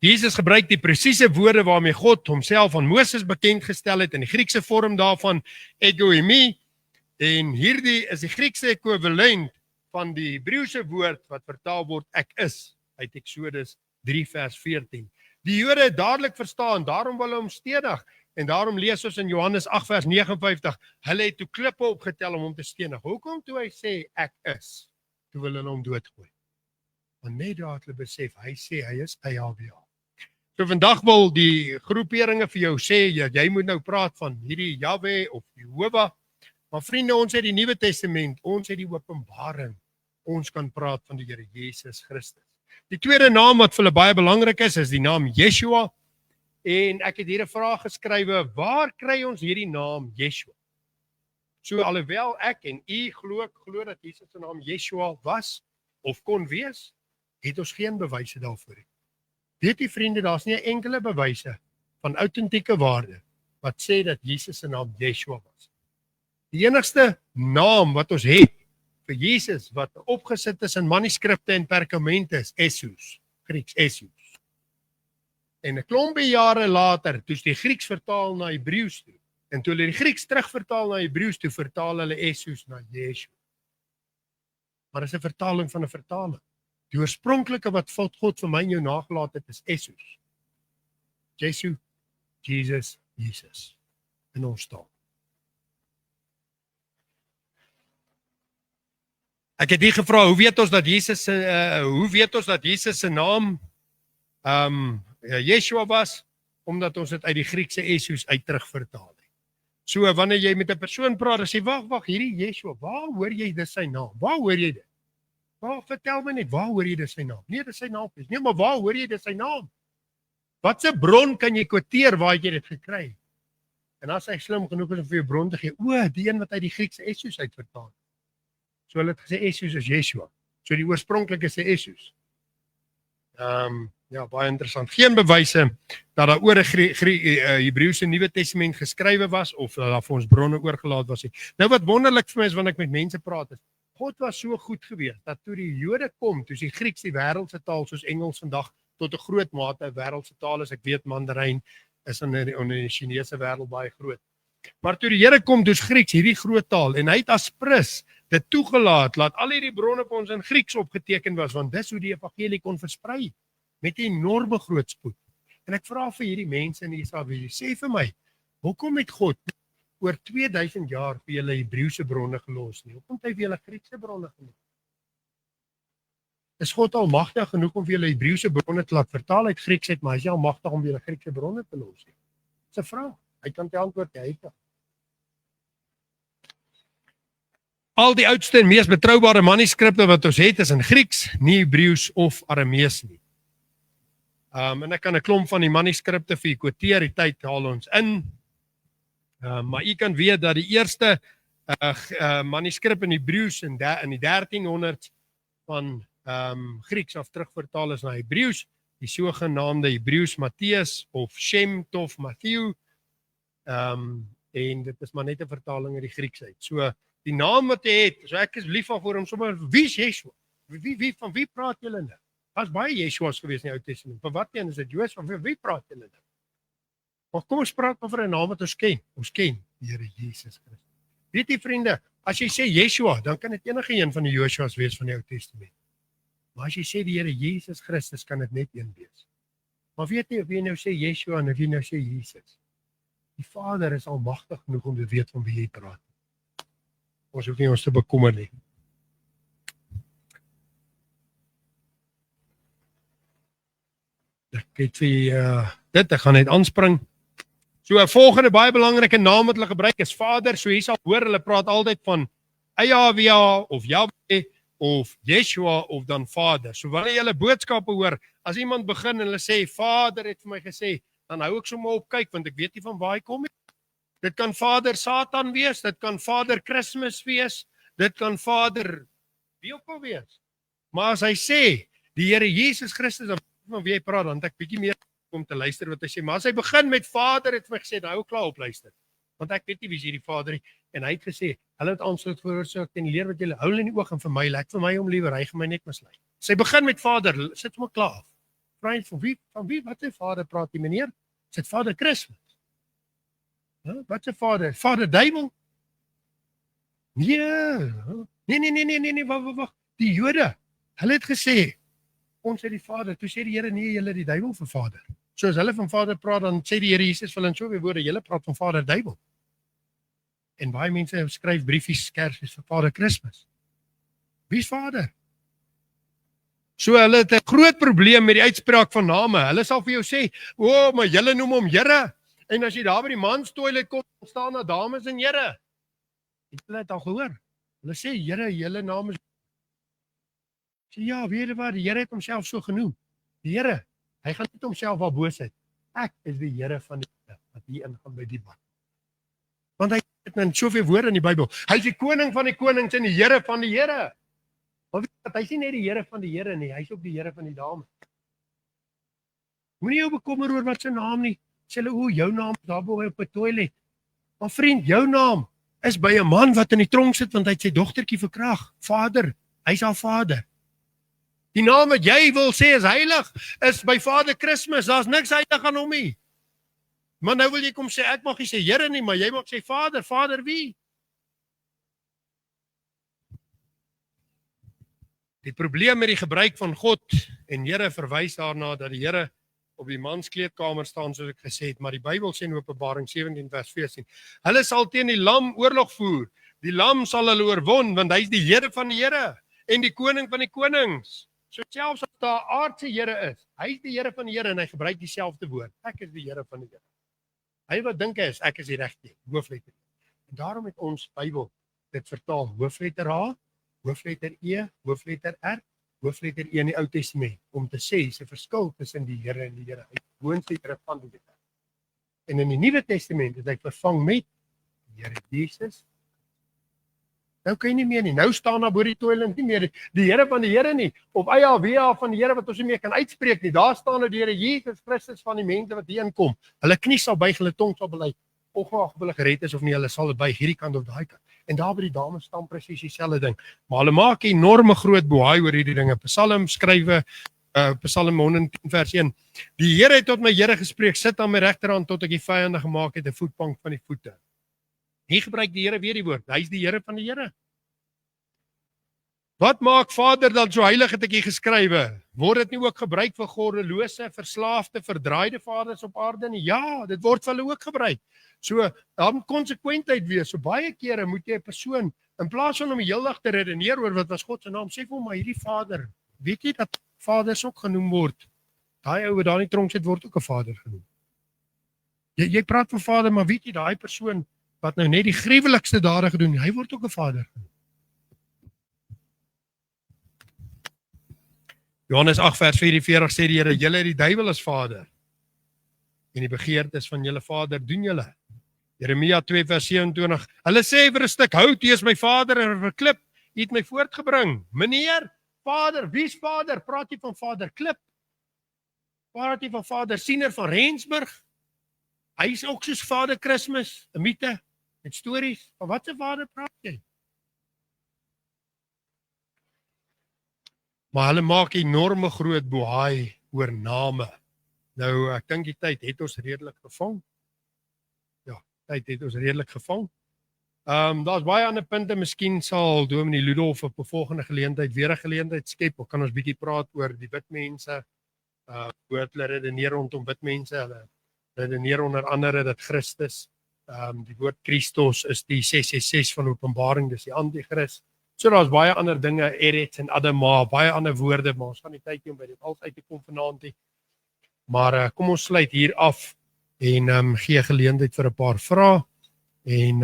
Jesus gebruik die presiese woorde waarmee God homself aan Moses bekend gestel het in die Griekse vorm daarvan, egoimi, en hierdie is die Griekse ekwivalent van die Hebreëse woord wat vertaal word ek is, uit Eksodus 3 vers 14. Die Jode het dadelik verstaan, daarom wil hulle hom stenig. En daarom lees ons in Johannes 8 vers 59, hulle het toe klippe opgetel om hom te stenig. Hoekom toe hy sê ek is? Toe wil hulle hom doodgooi. Want net daar het hulle besef, hy sê hy is Yahweh. So vandag wil die groeperinge vir jou sê, jy moet nou praat van hierdie Yahweh of Jehovah. Maar vriende, ons het die Nuwe Testament, ons het die Openbaring. Ons kan praat van die Here Jesus Christus. Die tweede naam wat vir hulle baie belangrik is die naam Yeshua. En ek het hier 'n vraag geskrywe, waar kry ons hierdie naam Yeshua? So alhoewel ek en u glo dat Jesus se naam Yeshua was of kon wees, het ons geen bewyse daarvoor nie. Weet jy vriende, daar's nie 'n enkele bewyse van autentieke waarde wat sê dat Jesus se naam Yeshua was. Die enigste naam wat ons het vir Jesus wat opgesit is in manuskripte en perkamente is Jesus, Grieks Jesus. En 'n klompie jare later, toe is die Grieks vertaal na Hebreëus toe. En toe hulle die Grieks terugvertaal na Hebreëus toe, vertaal hulle Jesus na Yeshua. Maar dit is 'n vertaling van 'n vertaling. Die oorspronklike wat God vir my en jou nagelaat het, is Jesus. Jesus in ons taal. Ek het hier gevra, hoe weet ons dat Jesus se naam Yeshua was? Omdat ons dit uit die Griekse Jesus uit terugvertaal het. So wanneer jy met 'n persoon praat, dan sê wag, hierdie Yeshua, waar hoor jy dit sy naam? Waar hoor jy dit? Waar vertel my net, waar hoor jy dit sy naam? Nee, dit is sy naam. Nee, maar waar hoor jy dit sy naam? Wat 'n bron kan jy kwoteer waar jy dit gekry? En as hy slim genoeg is om vir jou bron te gee, die een wat uit die Griekse Jesus uitvertaal. So hulle het gesê Jesus is Yeshua. So die oorspronklike is Jesus. Ja, baie interessant. Geen bewyse dat daar oor 'n Hebreëse Nuwe Testament geskrywe was of dat daar vir ons bronne oorgelaat was nie. Nou wat wonderlik vir my is wanneer ek met mense praat is, God was so goed geweest dat toe die Jode kom, toe die Grieks die wêreldse taal soos Engels vandag tot 'n groot mate 'n wêreldse taal is. Ek weet Mandarijn is in die Chinese wêreld baie groot. Maar toe die Here kom, dis Grieks hierdie groot taal en hy het as prins dit toegelaat laat al hierdie bronne op ons in Grieks opgeteken was, want dis hoe die evangelie kon versprei met 'n enorme groot spoed. En ek vra vir hierdie mense in Israel, sê vir my, hoekom het God oor 2000 jaar vir julle Hebreëse bronne gelos nie? Hoekom het hy vir julle Griekse bronne gelos? Is God almagtig genoeg om vir julle Hebreëse bronne te laat vertaal uit Grieks uit, maar hy is nie almagtig om vir julle Griekse bronne te los nie? Dis 'n vraag. Hy kan die antwoord gee. Al die oudste en mees betroubare manuskripte wat ons het is in Grieks, nie Hebreëus of Aramees nie. En ek kan 'n klomp van die manuskripte vir u kwoteer, die tyd haal ons in. Maar u kan weet dat die eerste manuskrip in Hebreëus in die 1300s van Grieks af terugvertaal is na Hebreëus, die sogenaamde Hebreëus Matteus of Shem Tov Matthew. En dit is maar net 'n vertaling uit die Grieks uit. So die naam wat hy het, so ek is lief vir hom sommer, wie is Yeshua? Van wie praat julle nou? Daar's baie Yeshua's gewees in die Ou Testament. Van wat een is dit? Joos, van wie praat julle nou? Maar kom ons praat oor 'n naam wat ons ken. Ons ken die Here Jesus Christus. Weet jy vriende, as jy sê Yeshua, dan kan dit enige een van die Joshua's wees van die Ou Testament. Maar as jy sê die Here Jesus Christus, kan dit net een wees. Maar weet jy of jy nou sê Yeshua en of jy nou sê Jesus? Die Vader is almagtig genoeg om te weet van wie jy praat. Ons hoef nie ons te bekommer nie. Ek het vir ek gaan net aanspring. So 'n volgende baie belangrike naam wat hulle gebruik is Vader. So hier sal hoor, hulle praat altyd van Yahweh of Yahweh of Yeshua of dan Vader. So wanneer jy hulle boodskappe hoor, as iemand begin en hulle sê Vader het vir my gesê, dan hou ek sommer op kyk want ek weet nie van waar hy kom nie. Dit kan Vader Satan wees, dit kan Vader Christmas wees, dit kan Vader wie ook al wees. Maar as hy sê die Here Jesus Christus, dan van wie hy praat, dan het ek bietjie meer om te luister wat hy sê. Maar as hy begin met Vader het vir my gesê, dan hou ek klaar op luister. Want ek weet nie wie is hierdie Vader nie. En hy het gesê, hulle het aanstoot veroorsaak en leer wat julle hou in die oog en vir my lyk vir my om liewer hy gaan my net mislei. Sy begin met Vader, sit hom klaar af. Vra van wie wat sy Vader praat die meneer? Sit Vader Christus. Wat se Vader? Vader Duiwel? Nee, wag. Die Jode, hulle het gesê ons het die Vader. Toe sê die Here nee, julle die Duiwel vir Vader. So as hulle van Vader praat, dan sê die Here Jesus vir hulle in soveel woorde, julle praat van Vader Duiwel. En baie mense skryf briefies Kersfees vir Vader Christmas. Wie is Vader? So hulle het 'n groot probleem met die uitspraak van name. Hulle sal vir jou sê, "O, maar julle noem hom Here." En as jy daar by die mans toilet kom, staan daar dames en Here. Het hulle dit al gehoor? Hulle sê, "Here, julle naam is." Sê ja, weet jy wat? Die Here het homself so genoem. Die Here, hy gaan nie homself al bo sit. Ek is die Here van die Here wat hier ingaan by die bad. Want hy het in soveel woorde in die Bybel. Hy is die koning van die konings en die Here van die Here. Maar weet jy, hy is nie net die Here van die Here nie, hy is ook die Here van die dames. Moenie jou bekommer oor wat sy naam nie. Sê hulle, o, jou naam is daar bo op 'n toilet. Maar vriend, jou naam is by 'n man wat in die tronk sit want hy het sy dogtertjie verkrag. Vader, hy's haar vader. Die naam wat jy wil sê is heilig, is by Vader Christmas. Daar's niks heilig aan hom nie. Maar nou wil jy kom sê, ek mag nie sê Here nie, maar jy mag sê Vader. Vader wie? Die probleem met die gebruik van God en Here verwys daarna dat die Here op die manskleedkamer staan, soos ek gesê het, maar die Bybel sê in Openbaring 17 vers 14, hulle sal teen die lam oorlog voer. Die lam sal hulle oorwon, want hy is die Here van die Here en die koning van die konings. So selfs as daar aardse Here is, hy is die Here van die Here en hy gebruik dieselfde woord. Ek is die Here van die Here. Hy wat dink hy is, ek is die regte, hoofletter. En daarom het ons Bybel dit vertaal, hoofletter H, hoofletter E, hoofletter R, hoofletter E in die Ou Testament, om te sê, is 'n verskil tussen die Here en die Here. Hy woon die Here van die Here. En in die Nuwe Testament het hy vervang met die Here Jesus. Nou kan jy nie meer nie. Nou staan daar bo die toilet nie meer die Here van die Here nie, of Yahweh van die Here wat ons nie meer kan uitspreek nie. Daar staan nou die Here Jesus Christus van die mense wat hier inkom. Hulle knie sal buig, hulle tong sal bely. Ongeag of hulle gered is of nie, hulle sal buig hierdie kant of daai kant. En daar by die dames staan presies dieselfde ding. Maar hulle maak 'n enorme groot bohaai oor hierdie dinge. Psalm skrywe, Psalm 110 vers 1. Die Here het tot my Here gespreek, sit aan my regterhand tot ek die vyande gemaak het 'n voetbank van die voete. Hier gebruik die Here weer die woord. Hy is die Here van die Here. Wat maak Vader dan so heilig, het ek hier geskrywe? Word dit nie ook gebruik vir goddelose, verslaafde, verdraaide vaders op aarde nie? Ja, dit word vir hulle ook gebruik. So, daar moet konsekwentheid wees. So baie kere moet jy 'n persoon, in plaas van om die hele dag te redeneer oor wat was God se naam, sê vir hom, maar hierdie Vader, weet jy dat vaders ook genoem word? Daai ou wat daar in die tronk sit word ook 'n vader genoem. Jy praat van Vader, maar weet jy daai persoon wat nou net die gruwelikste dade gedoen het, hy word ook 'n vader genoem. Johannes 8 vers 44 sê die Here, julle het die duiwel as vader en die begeertes van julle vader doen julle. Jeremia 2 vers 27, hulle sê vir 'n stuk hout, jy is my vader, en vir 'n klip, jy het my voortgebring. Meneer, vader, wie's vader? Praat jy van Vader Klip? Praat jy van Vader Siener van Rensburg? Hy is ook soos Vader Christmas, 'n mite met stories. Van wat se vader praat jy? Maar hulle maak enorme groot bohaai oor name. Nou, ek dink die tyd het ons redelik gevang. Ja, tyd het ons redelik gevang. Daar's baie ander punte, miskien sal Dominee Ludolf op 'n volgende geleentheid weer 'n geleentheid skep, of kan ons bietjie praat oor die wit mense, hoe hulle redeneer rondom wit mense, hulle redeneer onder andere dat Christus, die woord Christos is die 666 van Openbaring, dis die Antichrist. So daar's baie ander dinge, Eretz en Adama, baie ander woorde, maar ons gaan nie tyd hê om by dit alles uit te kom vanaand nie. Maar kom ons sluit hier af en gee geleentheid vir 'n paar vrae en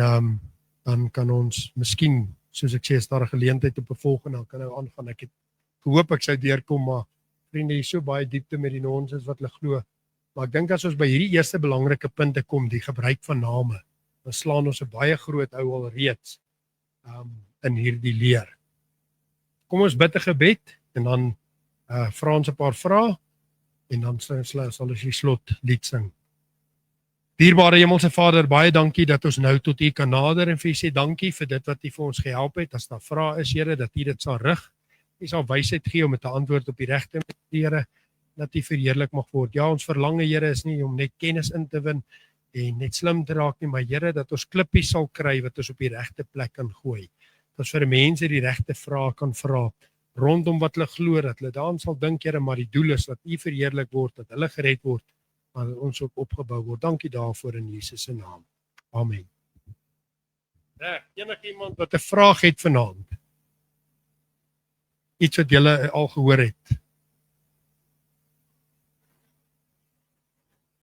dan kan ons miskien soos ek sê, as daar 'n geleentheid op 'n volgende, dan kan nou aangaan. Ek het gehoop ek sou deurkom, maar vriende, hier is so baie diepte met die nonsens wat hulle glo. Maar ek dink as ons by hierdie eerste belangrike punte kom, die gebruik van name, dan slaan ons 'n baie groot ou al reeds in hierdie leer. Kom ons bid 'n gebed en dan vra ons 'n paar vrae en dan sal ons die slotlied sing. Dierbare Hemelse Vader, baie dankie dat ons nou tot U kan nader en vir U sê dankie vir dit wat U vir ons gehelp het. As daar vrae is, Here, dat U dit sal rig. U sal wysheid gee om met 'n antwoord op die regte manier, Here, dat U verheerlik mag word. Ja, ons verlange, Here, is nie om net kennis in te win en net slim te raak nie, maar Here, dat ons klippies sal kry wat ons op die regte plek kan gooi. Dat ons vir mense die regte vrae kan vra rondom wat hulle glo, dat hulle daaraan sal dink, Here, maar die doel is dat U verheerlik word, dat hulle gered word, maar dat ons ook opgebou word. Dankie daarvoor in Jesus se naam. Amen. Enigiemand wat 'n vraag het vanaand? Iets wat julle al gehoor het.